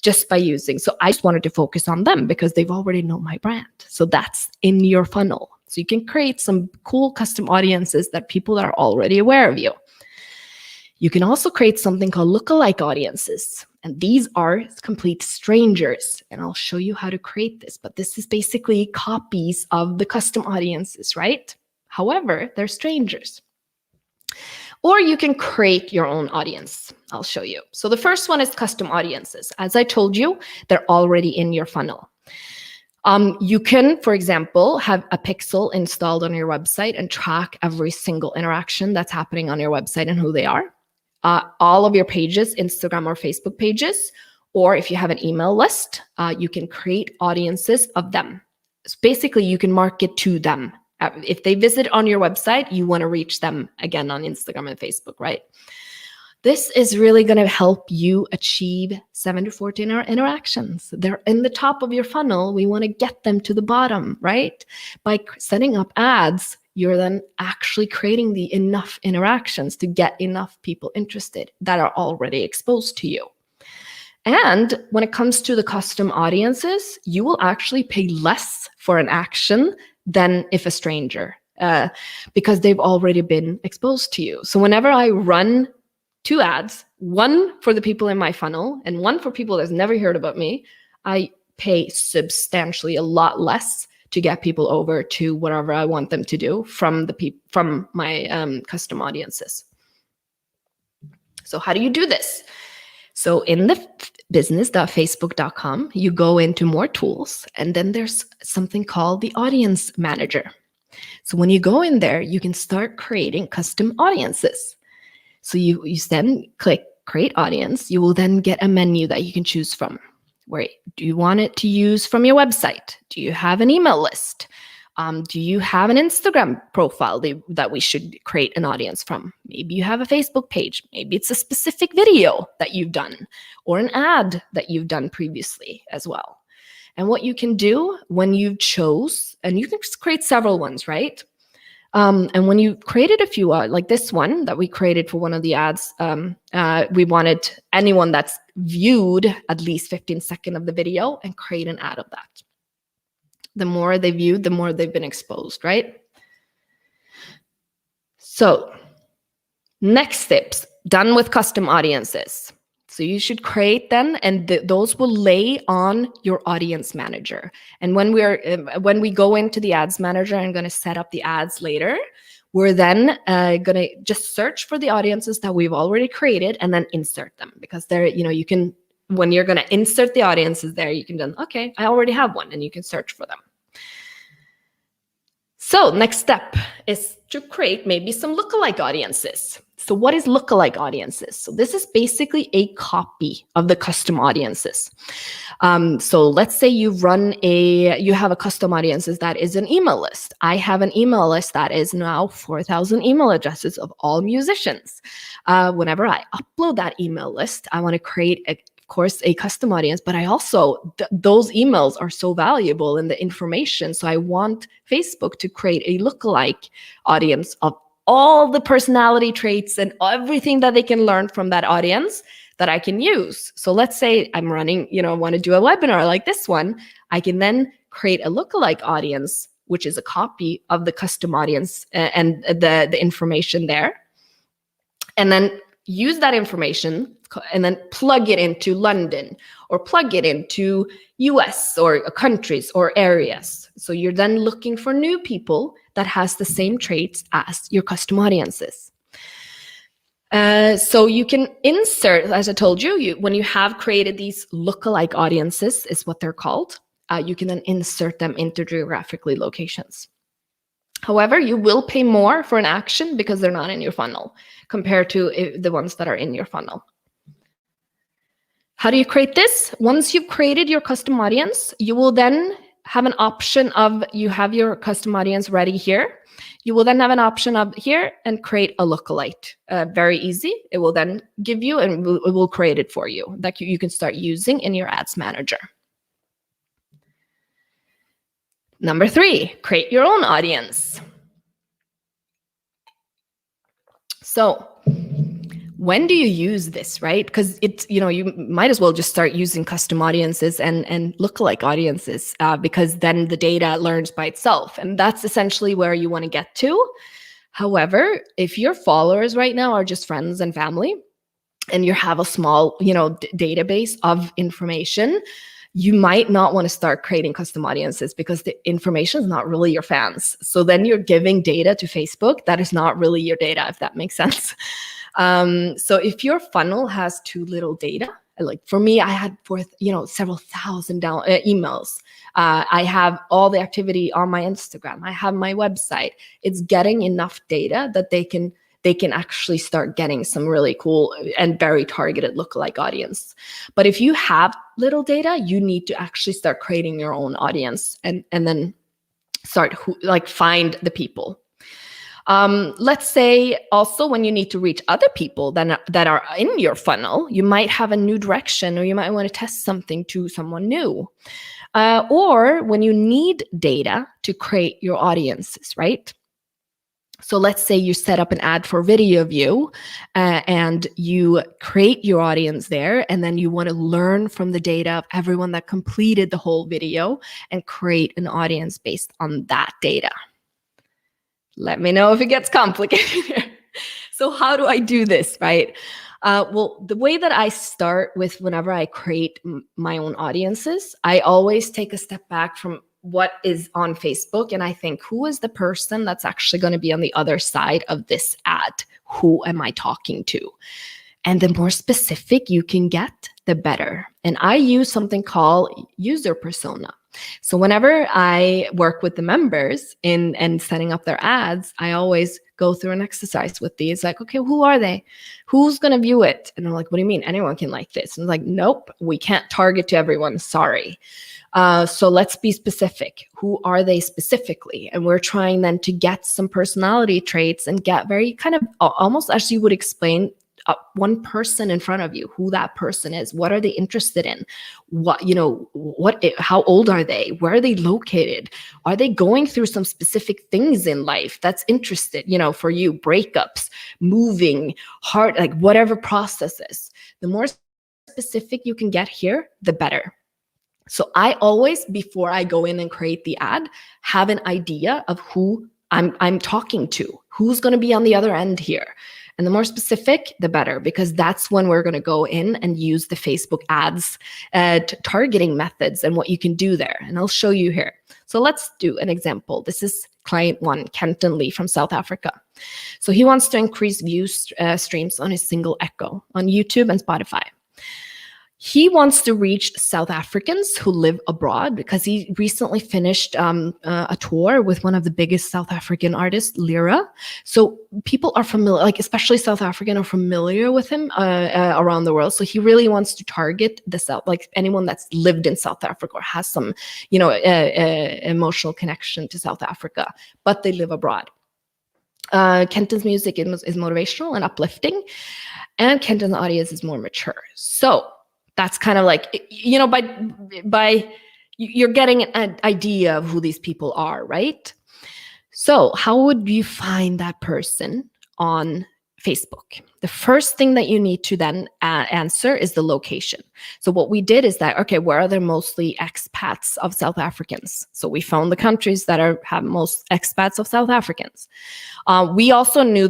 A: Just by using. So I just wanted to focus on them because they've already known my brand. So that's in your funnel. So you can create some cool custom audiences that people that are already aware of you. You can also create something called lookalike audiences. And these are complete strangers. And I'll show you how to create this. But this is basically copies of the custom audiences, right? However, they're strangers. Or you can create your own audience. I'll show you. So the first one is custom audiences. As I told you, they're already in your funnel. You can, for example, have a pixel installed on your website and track every single interaction that's happening on your website and who they are. All of your pages, Instagram or Facebook pages, or if you have an email list, you can create audiences of them. So basically, you can market to them. If they visit on your website, you want to reach them again on Instagram and Facebook, right? This is really going to help you achieve 7 to 14 interactions. They're in the top of your funnel. We want to get them to the bottom, right? By setting up ads, you're then actually creating the enough interactions to get enough people interested that are already exposed to you. And when it comes to the custom audiences, you will actually pay less for an action than if a stranger, because they've already been exposed to you. So whenever I run 2 ads, one for the people in my funnel and one for people that's never heard about me, I pay substantially a lot less to get people over to whatever I want them to do from my custom audiences. So how do you do this? So in the business.facebook.com, you go into more tools, and then there's something called the audience manager. So when you go in there, you can start creating custom audiences. So you then click create audience. You will then get a menu that you can choose from. Where do you want it to use from your website? Do you have an email list? Do you have an Instagram profile that we should create an audience from? Maybe you have a Facebook page. Maybe it's a specific video that you've done or an ad that you've done previously as well. And what you can do when you chose, and you can create several ones, right? And when you created a few, like this one that we created for one of the ads, we wanted anyone that's viewed at least 15 seconds of the video and create an ad of that. The more they viewed, the more they've been exposed, right? So next steps, done with custom audiences. So you should create them, and those will lay on your audience manager. And when we go into the ads manager, I'm going to set up the ads later. We're then going to just search for the audiences that we've already created and then insert them, because there, you can, when you're going to insert the audiences there, you can then, okay, I already have one, and you can search for them. So next step is to create maybe some lookalike audiences. So what is lookalike audiences? So this is basically a copy of the custom audiences. So let's say you have a custom audiences that is an email list. I have an email list that is now 4,000 email addresses of all musicians. Whenever I upload that email list, I want to create of course, a custom audience, but I also, those emails are so valuable in the information. So I want Facebook to create a lookalike audience of all the personality traits and everything that they can learn from that audience that I can use. So let's say I'm running, want to do a webinar like this one. I can then create a lookalike audience, which is a copy of the custom audience and the information there. And then use that information and then plug it into London or plug it into US or countries or areas. So you're then looking for new people that has the same traits as your custom audiences. So you can insert, as I told you, when you have created these lookalike audiences, is what they're called, you can then insert them into geographically locations. However, you will pay more for an action because they're not in your funnel compared to the ones that are in your funnel. How do you create this? Once you've created your custom audience, you will then have an option of, you have your custom audience ready here. You will then have an option of here and create a lookalike. Very easy. It will then give you, and it will create it for you that you can start using in your ads manager. Number 3, create your own audience. So when do you use this, right? Because it's, you might as well just start using custom audiences and lookalike audiences because then the data learns by itself. And that's essentially where you want to get to. However, if your followers right now are just friends and family, and you have a small, database of information, you might not want to start creating custom audiences because the information is not really your fans. So then you're giving data to Facebook that is not really your data, if that makes sense. So if your funnel has too little data, like for me, I had several thousand emails. I have all the activity on my Instagram. I have my website. It's getting enough data that they can actually start getting some really cool and very targeted lookalike audience. But if you have little data, you need to actually start creating your own audience and then start find the people. Let's say also when you need to reach other people that are in your funnel, you might have a new direction, or you might want to test something to someone new. Or when you need data to create your audiences, right? So let's say you set up an ad for video view and you create your audience there, and then you want to learn from the data of everyone that completed the whole video and create an audience based on that data. Let me know if it gets complicated. So how do I do this, right? Well, the way that I start with whenever I create my own audiences, I always take a step back from what is on Facebook, and I think, who is the person that's actually going to be on the other side of this ad? Who am I talking to? And the more specific you can get, the better. And I use something called user persona. So whenever I work with the members in setting up their ads, I always go through an exercise with these. Like, okay, who are they? Who's going to view it? And I'm like, what do you mean? Anyone can like this? And I'm like, nope, we can't target to everyone. Sorry. So let's be specific. Who are they specifically? And we're trying then to get some personality traits and get very kind of almost as you would explain one person in front of you, who that person is, what are they interested in, how old are they, where are they located, are they going through some specific things in life that's interested, for you, breakups, moving, heart, like whatever processes. The more specific you can get here, the better. So I always, before I go in and create the ad, have an idea of who I'm talking to, who's going to be on the other end here. And the more specific, the better, because that's when we're going to go in and use the Facebook ads targeting methods and what you can do there. And I'll show you here. So let's do an example. This is client 1, Kenton Lee from South Africa. So he wants to increase view streams on his single Echo on YouTube and Spotify. He wants to reach South Africans who live abroad because he recently finished a tour with one of the biggest South African artists, Lyra. So people are familiar, like especially South African, are familiar with him around the world. So he really wants to target the South, like anyone that's lived in South Africa or has some, emotional connection to South Africa, but they live abroad. Kenton's music is motivational and uplifting, and Kenton's audience is more mature. So that's kind of like, by you're getting an idea of who these people are, right? So how would you find that person on Facebook? The first thing that you need to then answer is the location. So what we did is that, okay, where are there mostly expats of South Africans? So we found the countries that have most expats of South Africans. We also knew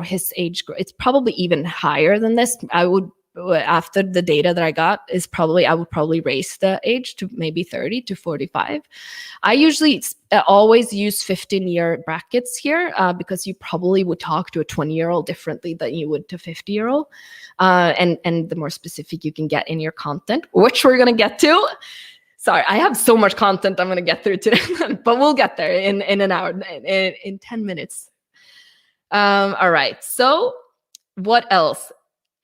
A: his age group, it's probably even higher than this. After the data that I got I would probably raise the age to maybe 30 to 45. I usually always use 15-year brackets here because you probably would talk to a 20-year-old differently than you would to 50-year-old. And the more specific you can get in your content, which we're going to get to. Sorry, I have so much content I'm going to get through today, but we'll get there in an hour, in 10 minutes. All right, so what else?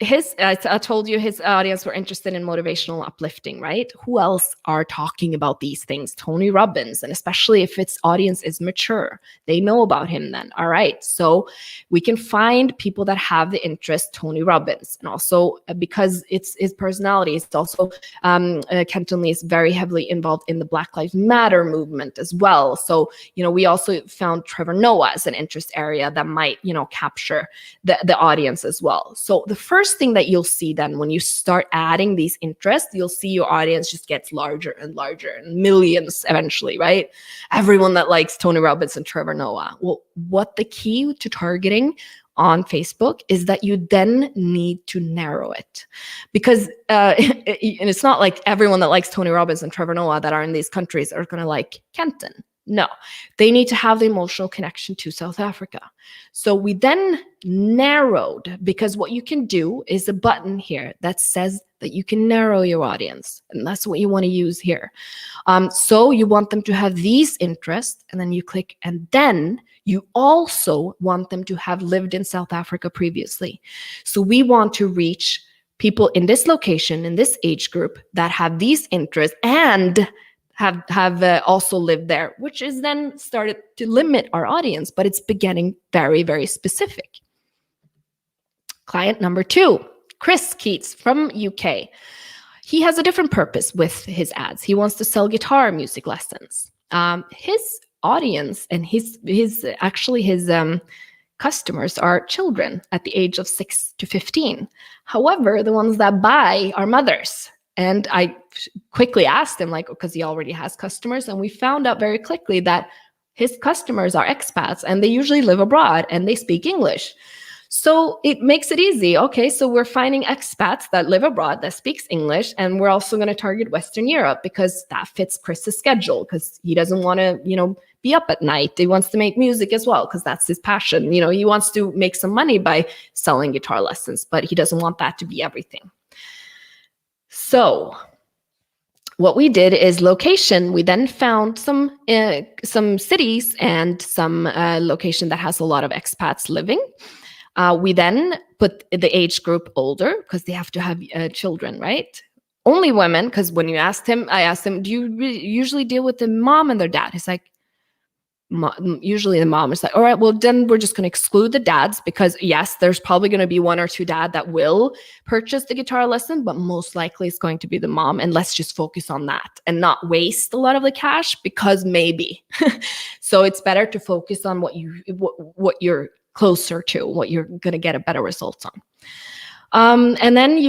A: I told you his audience were interested in motivational uplifting, right? Who else are talking about these things? Tony Robbins, and especially if its audience is mature, they know about him then. All right, so we can find people that have the interest, Tony Robbins, and also because it's his personality, it's also Kenton Lee is very heavily involved in the Black Lives Matter movement as well. So we also found Trevor Noah as an interest area that might capture the audience as well. So the first thing that you'll see then when you start adding these interests, you'll see your audience just gets larger and larger, and millions eventually, right? Everyone that likes Tony Robbins and Trevor Noah. Well, what the key to targeting on Facebook is that you then need to narrow it, because and it's not like everyone that likes Tony Robbins and Trevor Noah that are in these countries are going to like Kenton. No, they need to have the emotional connection to South Africa. So we then narrowed, because what you can do is a button here that says that you can narrow your audience. And that's what you want to use here. So you want them to have these interests, and then you click, and then you also want them to have lived in South Africa previously. So we want to reach people in this location, in this age group, that have these interests and have also lived there, which is then started to limit our audience, but it's beginning very, very specific. Client number 2, Chris Keats from UK. He has a different purpose with his ads. He wants to sell guitar music lessons. His audience and his customers are children at the age of 6 to 15. However, the ones that buy are mothers. And I quickly asked him, because he already has customers, and we found out very quickly that his customers are expats, and they usually live abroad, and they speak English. So it makes it easy. Okay, so we're finding expats that live abroad that speaks English, and we're also going to target Western Europe because that fits Chris's schedule, because he doesn't want to, be up at night. He wants to make music as well because that's his passion. He wants to make some money by selling guitar lessons, but he doesn't want that to be everything. So what we did is location. We then found some cities and some location that has a lot of expats living. We then put the age group older because they have to have children, right? Only women, because when I asked him, do you usually deal with the mom and their dad? He's like, usually the mom is like, all right, well, then we're just going to exclude the dads, because yes, there's probably going to be one or two dad that will purchase the guitar lesson, but most likely it's going to be the mom. And let's just focus on that and not waste a lot of the cash, because maybe. So it's better to focus on what you're closer to, what you're going to get a better results on. And then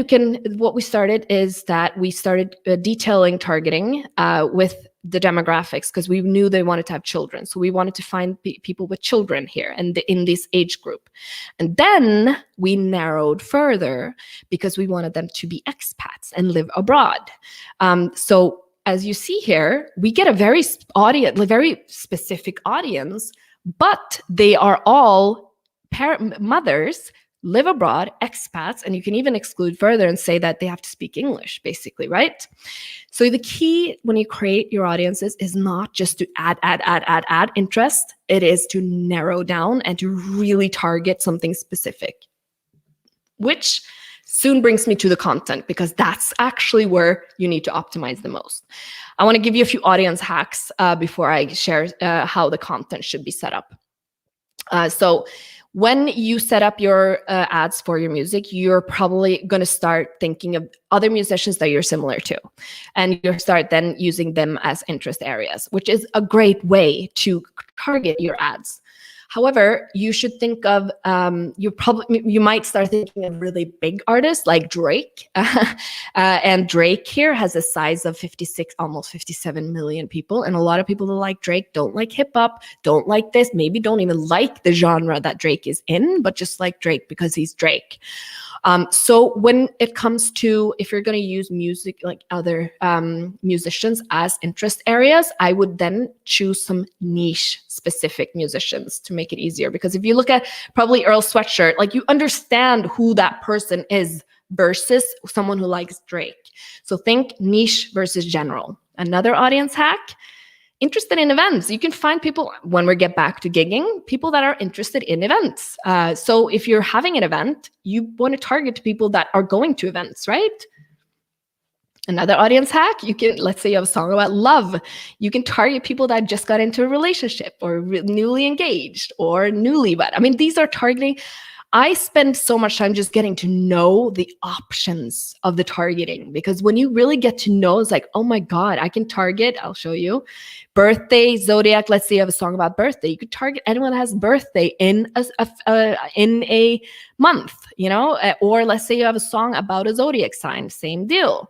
A: what we started is that we started detailing targeting with the demographics, because we knew they wanted to have children. So we wanted to find people with children here and in this age group. And then we narrowed further because we wanted them to be expats and live abroad. So as you see here, we get a very specific audience, but they are all mothers, live abroad, expats, and you can even exclude further and say that they have to speak English, basically, right? So the key when you create your audiences is not just to add interest. It is to narrow down and to really target something specific, which soon brings me to the content, because that's actually where you need to optimize the most. I want to give you a few audience hacks before I share how the content should be set up. So when you set up your ads for your music, you're probably going to start thinking of other musicians that you're similar to. And you start then using them as interest areas, which is a great way to target your ads. However, you should think of, you might start thinking of really big artists like Drake. And Drake here has a size of 56, almost 57 million people. And a lot of people that like Drake don't like hip hop, don't like this, maybe don't even like the genre that Drake is in, but just like Drake because he's Drake. So when it comes to, if you're going to use music, like other musicians as interest areas, I would then choose some niche specific musicians to make it easier. Because if you look at probably Earl Sweatshirt, like you understand who that person is versus someone who likes Drake. So think niche versus general. Another audience hack, interested in events. You can find people, when we get back to gigging, people that are interested in events. So if you're having an event, you want to target people that are going to events, right? Another audience hack, let's say you have a song about love. You can target people that just got into a relationship or newly engaged or newlywed. I mean, these are targeting. I spend so much time just getting to know the options of the targeting, because when you really get to know, it's like, oh my God, I can target, I'll show you, birthday, zodiac. Let's say you have a song about birthday. You could target anyone that has birthday in a month, or let's say you have a song about a zodiac sign, same deal.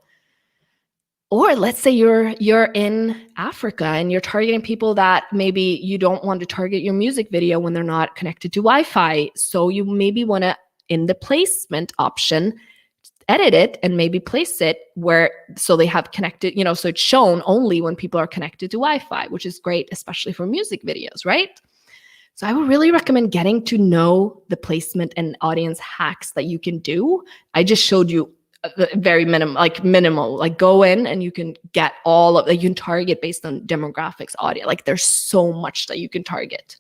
A: Or let's say you're in Africa and you're targeting people that maybe you don't want to target your music video when they're not connected to Wi-Fi. So you maybe want to, in the placement option, edit it and maybe place it so they have connected, so it's shown only when people are connected to Wi-Fi, which is great, especially for music videos, right? So I would really recommend getting to know the placement and audience hacks that you can do. I just showed you very minimal, like go in and you can get you can target based on demographics, audio. Like there's so much that you can target.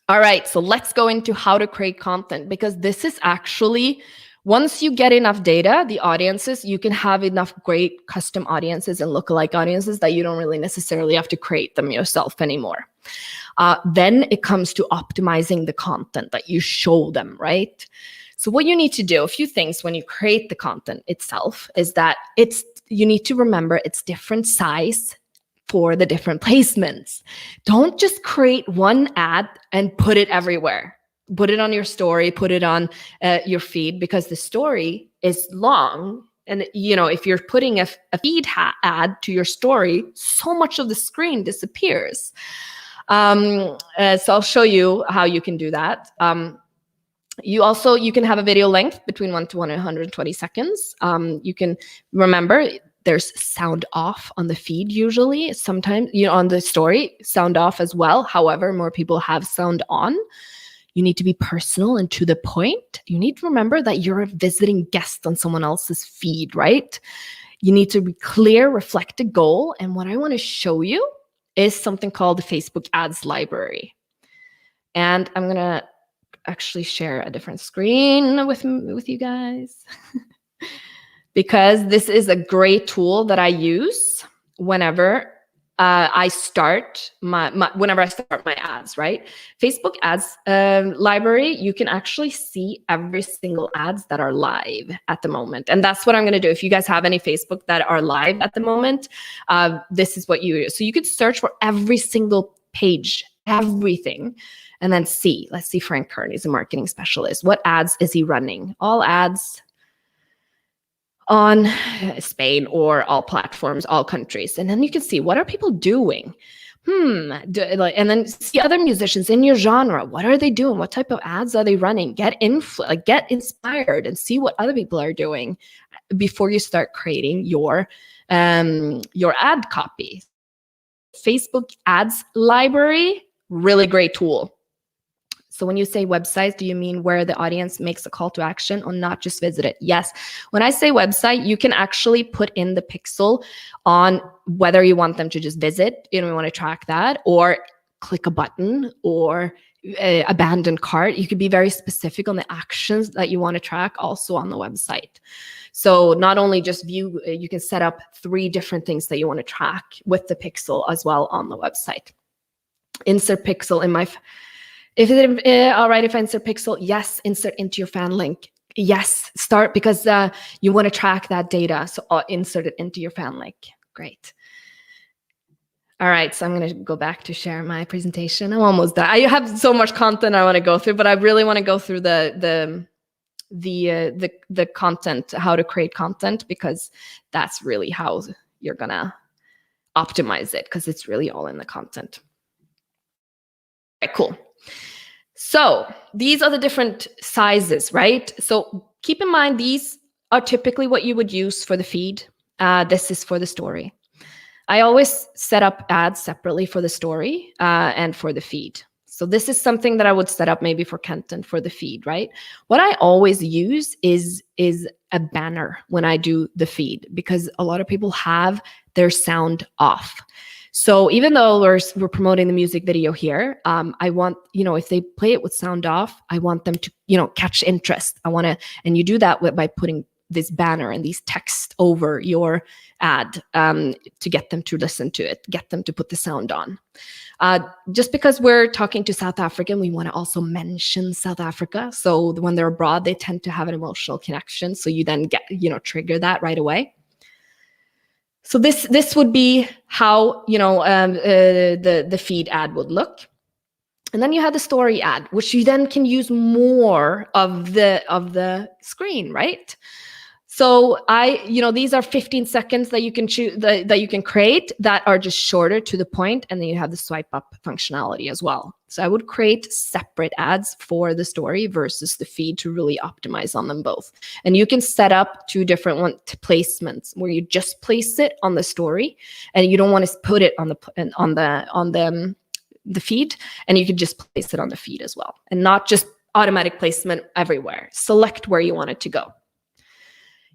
A: All right, so let's go into how to create content, because this is actually, once you get enough data, the audiences, you can have enough great custom audiences and lookalike audiences that you don't really necessarily have to create them yourself anymore. Then it comes to optimizing the content that you show them, right? So what you need to do, a few things when you create the content itself, is that you need to remember it's different size for the different placements. Don't just create one ad and put it everywhere. Put it on your story, put it on your feed, because the story is long. And if you're putting a feed ad to your story, so much of the screen disappears. So I'll show you how you can do that. You can have a video length between 1 to 120 seconds. You can remember there's sound off on the feed usually. Sometimes, on the story, sound off as well. However, more people have sound on. You need to be personal and to the point. You need to remember that you're a visiting guest on someone else's feed, right? You need to be clear, reflect the goal. And what I want to show you is something called the Facebook Ads Library. And I'm going to actually share a different screen with you guys because this is a great tool that I use whenever I start my ads, right? Facebook Ads Library, you can actually see every single ads that are live at the moment. And that's what I'm going to do. If you guys have any Facebook that are live at the moment, this is what you do. So you could search for every single page, everything, and then see. Let's see, Frank Kern is a marketing specialist. What ads is he running? All ads on Spain or all platforms, all countries. And then you can see, what are people doing? And then see other musicians in your genre. What are they doing? What type of ads are they running? Get inspired and see what other people are doing before you start creating your ad copy. Facebook Ads Library, really great tool. So when you say websites, do you mean where the audience makes a call to action or not just visit it? Yes. When I say website, you can actually put in the pixel on whether you want them to just visit, you want to track that, or click a button, or abandoned cart. You could be very specific on the actions that you want to track also on the website. So not only just view, you can set up 3 different things that you want to track with the pixel as well on the website. Insert pixel in my... If it's all right if I insert pixel, yes, insert into your fan link. Yes, start because you want to track that data. So insert it into your fan link. Great. All right, so I'm going to go back to share my presentation. I'm almost done. I have so much content I want to go through, but I really want to go through the content, how to create content, because that's really how you're going to optimize it, because it's really all in the content. All right, cool. So these are the different sizes, right? So keep in mind, these are typically what you would use for the feed. This is for the story. I always set up ads separately for the story and for the feed. So this is something that I would set up maybe for content for the feed, right? What I always use is a banner when I do the feed, because a lot of people have their sound off. So even though we're promoting the music video here, I want, if they play it with sound off, I want them to, catch interest. And you do that by putting this banner and these text over your ad to get them to listen to it, get them to put the sound on. Just because we're talking to South African, we want to also mention South Africa. So when they're abroad, they tend to have an emotional connection. So you then trigger that right away. So this would be how the feed ad would look, and then you have the story ad, which you then can use more of the screen, right? So these are 15 seconds that you can choose that you can create that are just shorter to the point, and then you have the swipe up functionality as well. So I would create separate ads for the story versus the feed to really optimize on them both. And you can set up 2 different placements where you just place it on the story, and you don't want to put it on the feed, and you could just place it on the feed as well, and not just automatic placement everywhere. Select where you want it to go.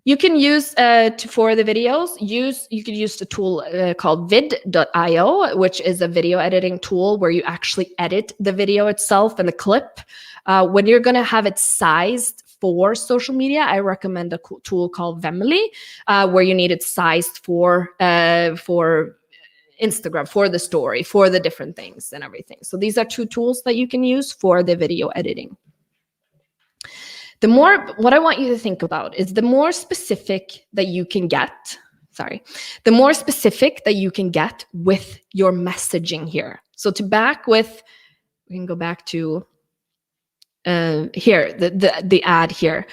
A: You can use for the videos. You could use the tool called vid.io, which is a video editing tool where you actually edit the video itself and the clip. When you're going to have it sized for social media, I recommend a tool called Vemily, where you need it sized for Instagram, for the story, for the different things and everything. So these are 2 tools that you can use for the video editing. What I want you to think about is the more specific that you can get, the more specific that you can get with your messaging here. So we can go back to here, the ad here.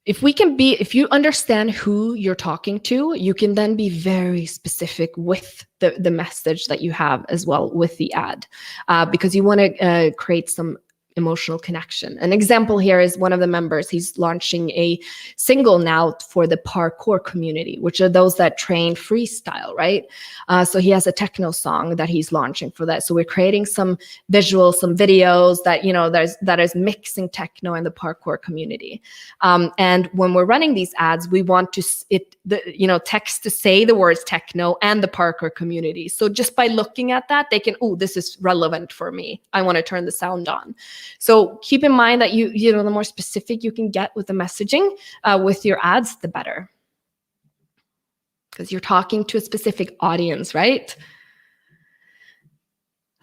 A: If you understand who you're talking to, you can then be very specific with the message that you have as well with the ad, because you want to create some emotional connection. An example here is one of the members. He's launching a single now for the parkour community, which are those that train freestyle, right? So he has a techno song that he's launching for that. So we're creating some visuals, some videos that is mixing techno and the parkour community. And when we're running these ads, we want the text to say the words techno and the parkour community. So just by looking at that, they can, oh, this is relevant for me. I want to turn the sound on. So keep in mind that the more specific you can get with the messaging with your ads, the better, because you're talking to a specific audience, right?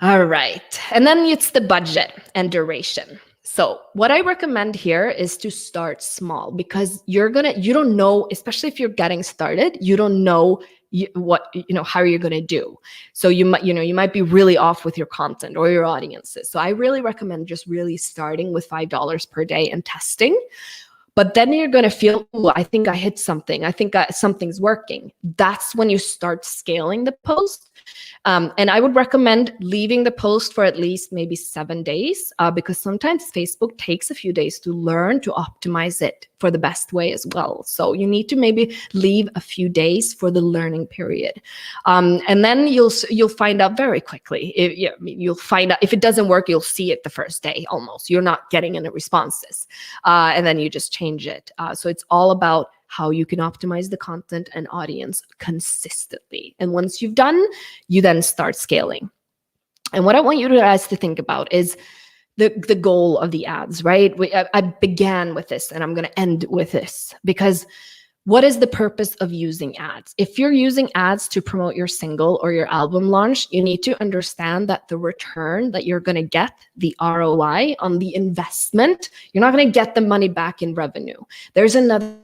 A: All right. And then it's the budget and duration. So what I recommend here is to start small, because you don't know, especially if you're getting started, you don't know how you're going to do. So you might be really off with your content or your audiences. So I really recommend just really starting with $5 per day and testing. But then you're going to feel, oh, I think I hit something. I think something's working. That's when you start scaling the post. And I would recommend leaving the post for at least maybe 7 days, because sometimes Facebook takes a few days to learn to optimize it for the best way as well. So you need to maybe leave a few days for the learning period. And then you'll find out very quickly. You'll find out if it doesn't work, you'll see it the first day almost. You're not getting any responses. And then you just change it. So it's all about how you can optimize the content and audience consistently. And once you've done, you then start scaling. And what I want you guys to think about is the goal of the ads, right? I began with this and I'm going to end with this, because what is the purpose of using ads? If you're using ads to promote your single or your album launch, you need to understand that the return that you're going to get, the ROI on the investment, you're not going to get the money back in revenue. There's another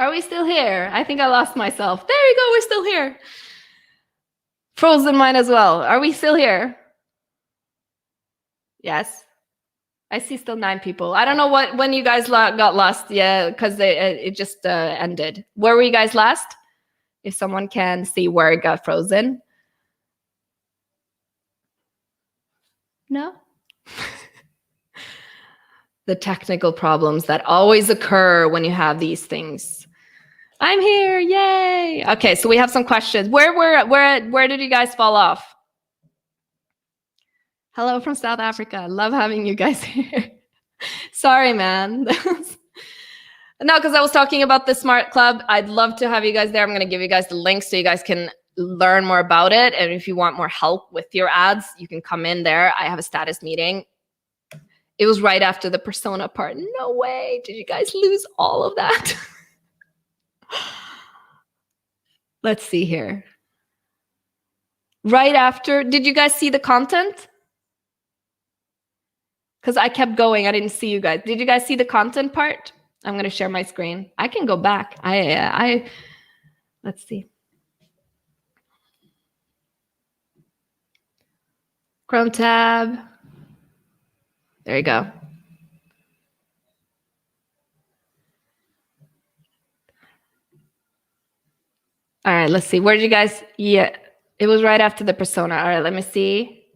A: Are we still here? I think I lost myself. There you go. We're still here. Frozen mine as well. Are we still here? Yes. I see still 9 people. I don't know when you guys got lost. Yeah, because it just ended. Where were you guys last? If someone can see where it got frozen. No? The technical problems that always occur when you have these things. I'm here, yay! Okay, so we have some questions. Where did you guys fall off? Hello from South Africa. Love having you guys here. Sorry, man. No, because I was talking about the Smart Club. I'd love to have you guys there. I'm going to give you guys the link so you guys can learn more about it. And if you want more help with your ads, you can come in there. I have a status meeting. It was right after the persona part. No way. Did you guys lose all of that? Let's see here. Right after, did you guys see the content? Because I kept going. I didn't see you guys. Did you guys see the content part? I'm going to share my screen. I can go back. Let's see. Chrome tab. There you go. All right, let's see. Where did you guys? Yeah, it was right after the persona. All right, let me see.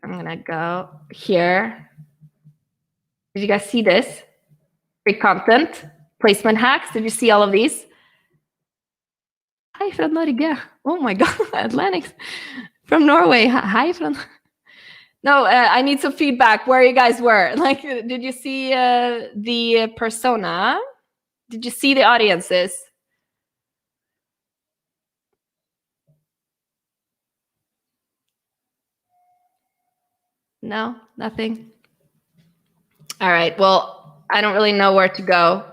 A: I'm going to go here. Did you guys see this? Free content, placement hacks. Did you see all of these? Hi from Norge. Oh my God, Atlantic. From Norway. Hi from... No, I need some feedback where you guys were. Like, did you see the persona? Did you see the audiences? No, nothing. All right, well, I don't really know where to go.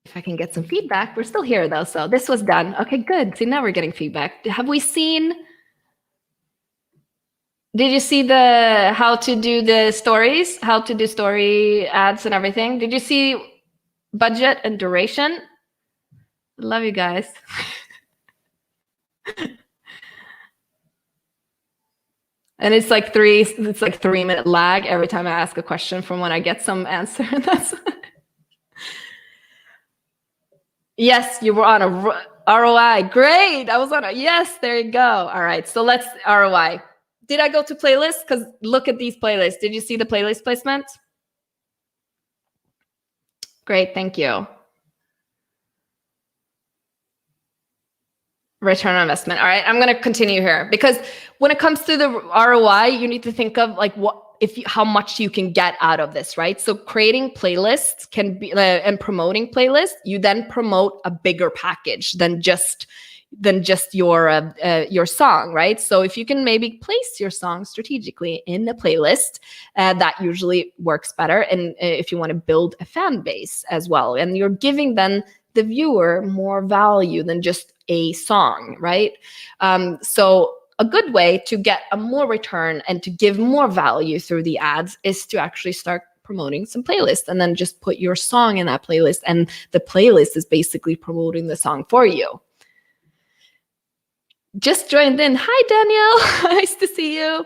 A: If I can get some feedback. We're still here though, so this was done. Okay, good. See, now we're getting feedback. Have we seen... Did you see the how to do the stories, how to do story ads and everything? Did you see budget and duration? Love you guys. And it's like 3-minute lag every time I ask a question from when I get some answer. That's yes, you were on a ROI. Great. I was on a yes, there you go. All right. So let's ROI. Did I go to playlists? Because look at these playlists. Did you see the playlist placement? Great, thank you. Return on investment. All right, I'm going to continue here because when it comes to the ROI, you need to think of like how much you can get out of this, right? So creating playlists can be and promoting playlists, you then promote a bigger package than just your song, right? So if you can maybe place your song strategically in a playlist, that usually works better. And if you want to build a fan base as well, and you're giving then the viewer more value than just a song, right? So a good way to get a more return and to give more value through the ads is to actually start promoting some playlists and then just put your song in that playlist, and the playlist is basically promoting the song for you. Just joined in. Hi, Danielle. Nice to see you.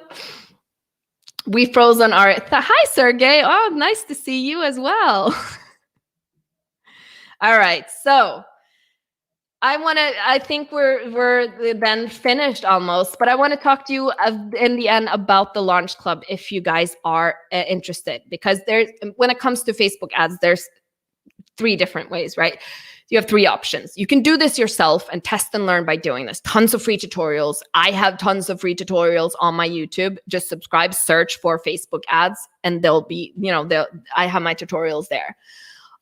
A: We froze on our... Hi, Sergey. Oh, nice to see you as well. All right. So I think we're then finished almost, but I want to talk to you in the end about the Launch Club if you guys are interested, because when it comes to Facebook ads, there's 3 different ways, right? You have 3 options. You can do this yourself and test and learn by doing this. Tons of free tutorials. I have tons of free tutorials on my YouTube. Just subscribe, search for Facebook ads, and they'll be, I have my tutorials there.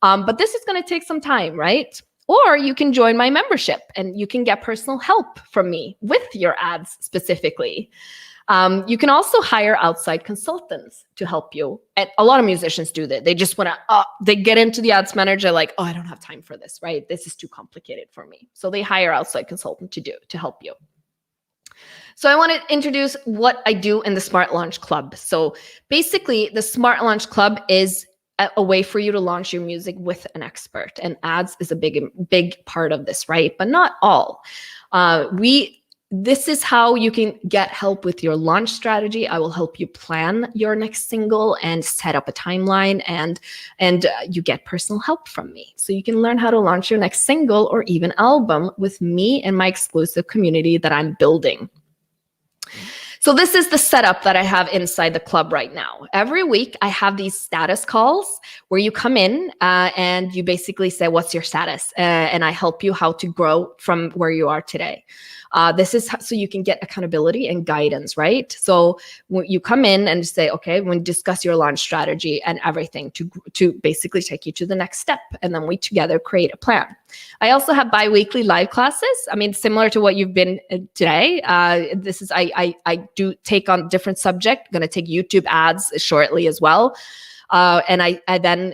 A: But this is going to take some time, right? Or you can join my membership and you can get personal help from me with your ads specifically. You can also hire outside consultants to help you. And a lot of musicians do that. They just want to, they get into the ads manager like, oh, I don't have time for this, right? This is too complicated for me. So they hire outside consultant to help you. So I want to introduce what I do in the Smart Launch Club. So basically the Smart Launch Club is a way for you to launch your music with an expert. And ads is a big part of this, right? But not all. This is how you can get help with your launch strategy. I will help you plan your next single and set up a timeline, and you get personal help from me. So you can learn how to launch your next single or even album with me and my exclusive community that I'm building. So this is the setup that I have inside the club right now. Every week I have these status calls where you come in and you basically say, what's your status? And I help you how to grow from where you are today. This is so you can get accountability and guidance, right? So when you come in and say, okay, we discuss your launch strategy and everything to basically take you to the next step. And then we together create a plan. I also have bi-weekly live classes. I mean, similar to what you've been today. This is, I do take on different subject. I'm going to take YouTube ads shortly as well. And I then,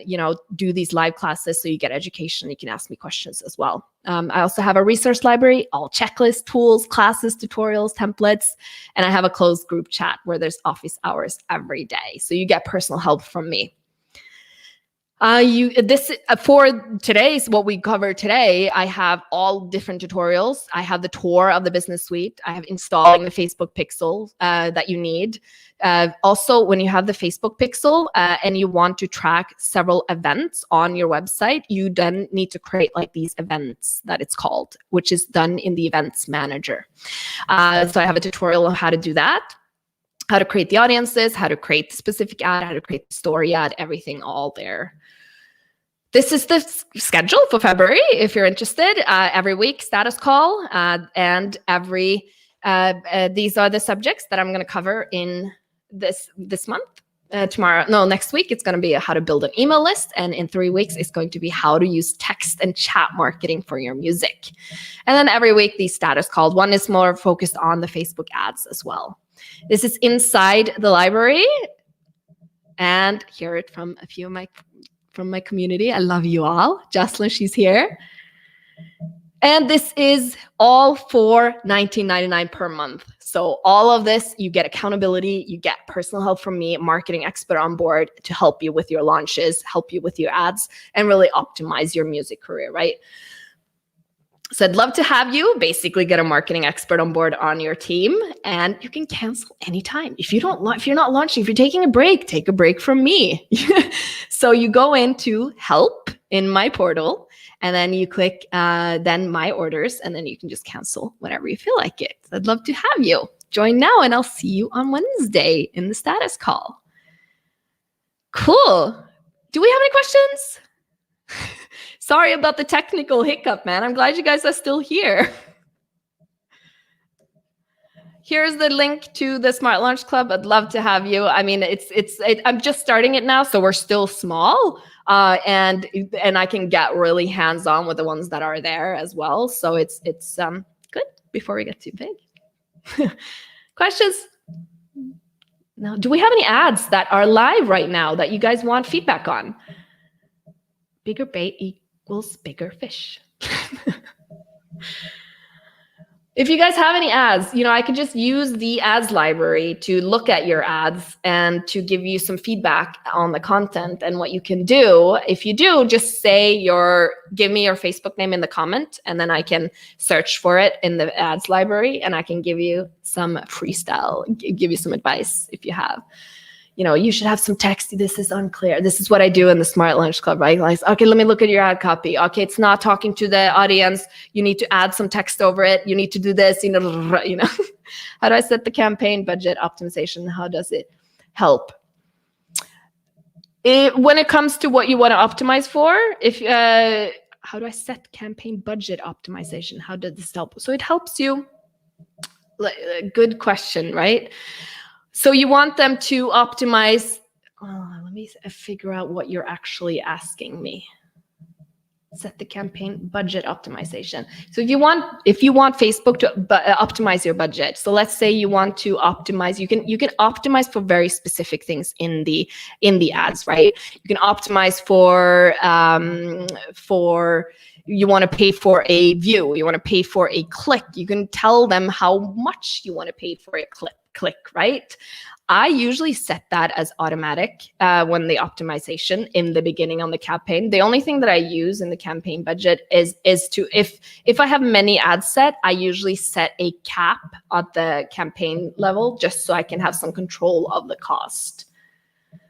A: do these live classes so you get education. You can ask me questions as well. I also have a resource library, all checklists, tools, classes, tutorials, templates, and I have a closed group chat where there's office hours every day. So you get personal help from me. For today's, what we cover today, I have all different tutorials. I have the tour of the business suite. I have installing the Facebook pixel that you need. Also, when you have the Facebook pixel and you want to track several events on your website, you then need to create like these events that it's called, which is done in the events manager. So I have a tutorial on how to do that, how to create the audiences, how to create the specific ad, how to create the story ad, everything all there. This is the schedule for February, if you're interested. Every week, status call, and these are the subjects that I'm going to cover in this month. Next week, it's going to be how to build an email list, and in 3 weeks, it's going to be how to use text and chat marketing for your music. And then every week, these status calls. One is more focused on the Facebook ads as well. This is inside the library, and hear it from a few of my community. I love you all. Jocelyn, she's here. And this is all for $19.99 per month. So all of this, you get accountability, you get personal help from me, marketing expert on board to help you with your launches, help you with your ads, and really optimize your music career, right? So I'd love to have you basically get a marketing expert on board on your team, and you can cancel anytime. If you're not launching, if you're taking a break, take a break from me. So you go into help in my portal, and then you click then my orders, and then you can just cancel whenever you feel like it. So I'd love to have you join now, and I'll see you on Wednesday in the status call. Cool. Do we have any questions? Sorry about the technical hiccup, man. I'm glad you guys are still here. Here's the link to the Smart Launch Club. I'd love to have you. I mean, I'm just starting it now, so we're still small, and I can get really hands-on with the ones that are there as well. So it's good before we get too big. Questions? Now, do we have any ads that are live right now that you guys want feedback on? Bigger bait equals bigger fish. If you guys have any ads, I could just use the ads library to look at your ads and to give you some feedback on the content and what you can do. If you do, just give me your Facebook name in the comment, and then I can search for it in the ads library, and I can give you some freestyle, give you some advice if you have. You should have some text. This is unclear. This is what I do in the Smart Launch Club, right? Like, okay, let me look at your ad copy. Okay, it's not talking to the audience. You need to add some text over it. You need to do this, How do I set the campaign budget optimization? How does it help? When it comes to what you want to optimize for, how do I set campaign budget optimization? How does this help? So it helps you. Good question, right? So you want them to optimize. Let me figure out what you're actually asking me. Set the campaign budget optimization. So if you want Facebook to optimize your budget. So let's say you want to optimize. You can optimize for very specific things in the ads, right? You can optimize for you want to pay for a view. You want to pay for a click. You can tell them how much you want to pay for a click. click, right? I usually set that as automatic when the optimization in the beginning on the campaign. The only thing that I use in the campaign budget is to, if I have many ads set, I usually set a cap at the campaign level just so I can have some control of the cost.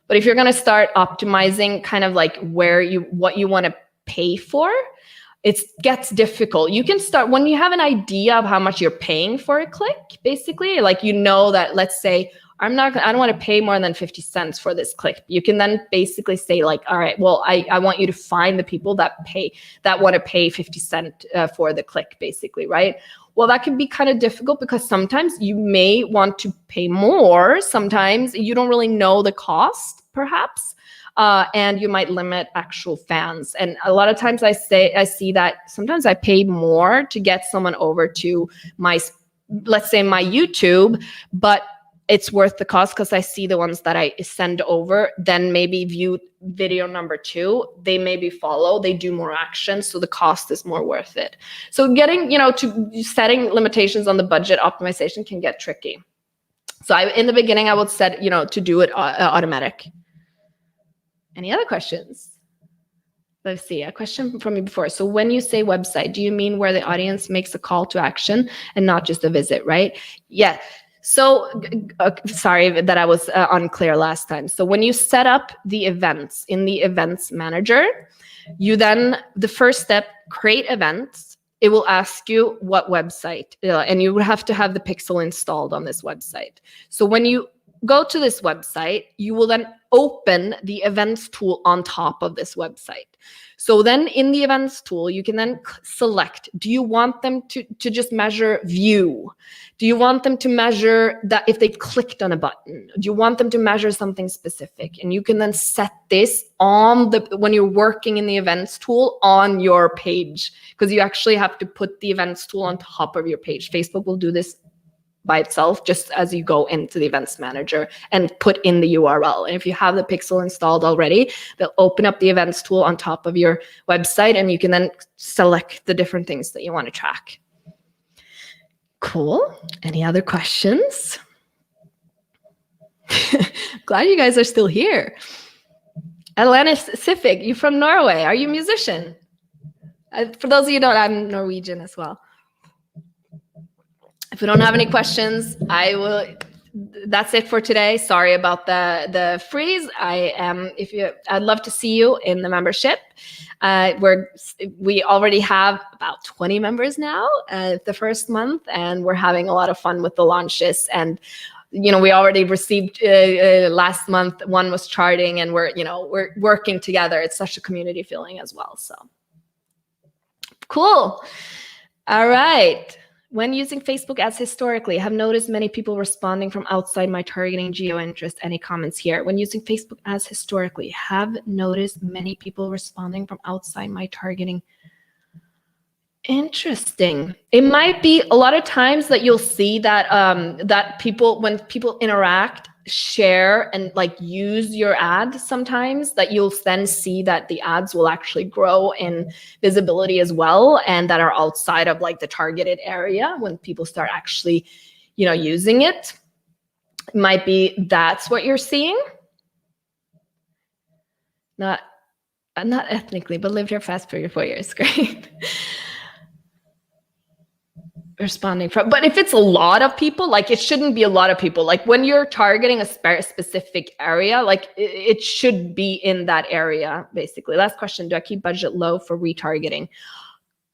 A: But if you're going to start optimizing kind of like what you want to pay for, it gets difficult. You can start when you have an idea of how much you're paying for a click, basically, like, you know, that, let's say, I don't want to pay more than 50 cents for this click. You can then basically say like, all right, well, I want you to find the people that want to pay 50 cents for the click, basically, right? Well, that can be kind of difficult because sometimes you may want to pay more. Sometimes you don't really know the cost, perhaps. And you might limit actual fans. And a lot of times I see that sometimes I pay more to get someone over to let's say my YouTube, but it's worth the cost because I see the ones that I send over, then maybe view video number 2, they maybe follow, they do more action. So the cost is more worth it. So getting, to setting limitations on the budget optimization can get tricky. So in the beginning, I would set, to do it automatic. Any other questions? Let's see, a question from me before. So when you say website, do you mean where the audience makes a call to action and not just a visit, right? Yeah. So sorry that I was unclear last time. So when you set up the events in the events manager, you then, the first step, create events. It will ask you what website, and you will have to have the pixel installed on this website. So when you go to this website, you will then open the events tool on top of this website. So then in the events tool, you can then select, do you want them to just measure view? Do you want them to measure that if they clicked on a button? Do you want them to measure something specific? And you can then set this when you're working in the events tool on your page, because you actually have to put the events tool on top of your page. Facebook will do this by itself just as you go into the events manager and put in the URL. And if you have the pixel installed already, they'll open up the events tool on top of your website, and you can then select the different things that you want to track. Cool. Any other questions? Glad you guys are still here. Atlantis Pacific, you from Norway. Are you a musician? For those of you who don't, I'm Norwegian as well. If we don't have any questions, that's it for today. Sorry about the freeze. I'd love to see you in the membership. We already have about 20 members now, the first month, and we're having a lot of fun with the launches. And we already received last month, one was charting, and we're working together. It's such a community feeling as well. So cool. All right. When using Facebook ads historically, I have noticed many people responding from outside my targeting geo interest. Any comments here? When using Facebook ads historically, have noticed many people responding from outside my targeting. Interesting. It might be a lot of times that you'll see that when people interact, share, and like use your ad, sometimes that you'll then see that the ads will actually grow in visibility as well, and that are outside of like the targeted area when people start actually using it. It might be that's what you're seeing. Not ethnically, but lived here fast for 4 years. Great. Responding from, but if it's a lot of people, like, it shouldn't be a lot of people. Like when you're targeting a specific area, like it should be in that area, basically. Last question, do I keep budget low for retargeting?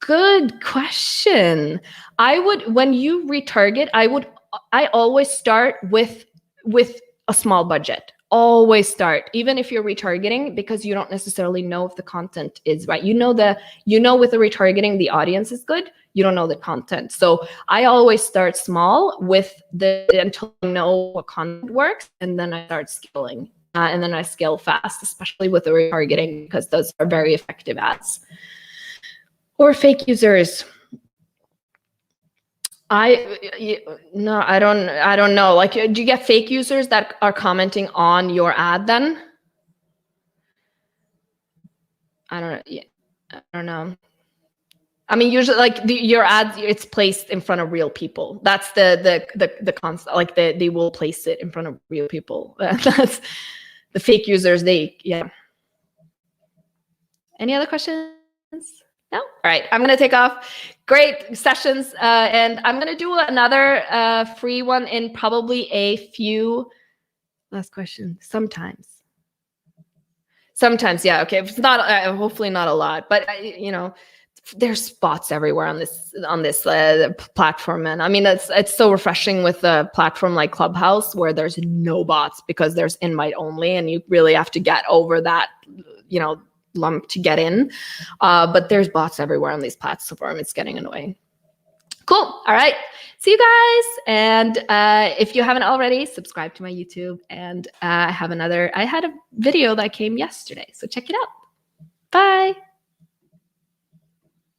A: Good question. When you retarget, I always start with a small budget. Always start, even if you're retargeting, because you don't necessarily know if the content is right. With the retargeting, the audience is good. You don't know the content. So I always start small until I know what content works, and then I start scaling. And then I scale fast, especially with the retargeting, because those are very effective ads. Or fake users. I don't know. Like, do you get fake users that are commenting on your ad then? I don't know. Yeah, I don't know. I mean, usually like your ads, it's placed in front of real people. That's the concept. Like they will place it in front of real people. That's the fake users. Yeah. Any other questions? No? All right, I'm gonna take off. Great sessions, and I'm gonna do another free one in probably a few. Last question. Sometimes, yeah. Okay, if it's not, hopefully not a lot, but you know, there's bots everywhere on this platform, and I mean it's so refreshing with a platform like Clubhouse where there's no bots because there's invite only, and you really have to get over that, you know, lump to get in. But there's bots everywhere on these platforms. It's getting annoying. Cool. All right. See you guys. And if you haven't already, subscribe to my YouTube. And I had a video that came yesterday, so check it out. Bye.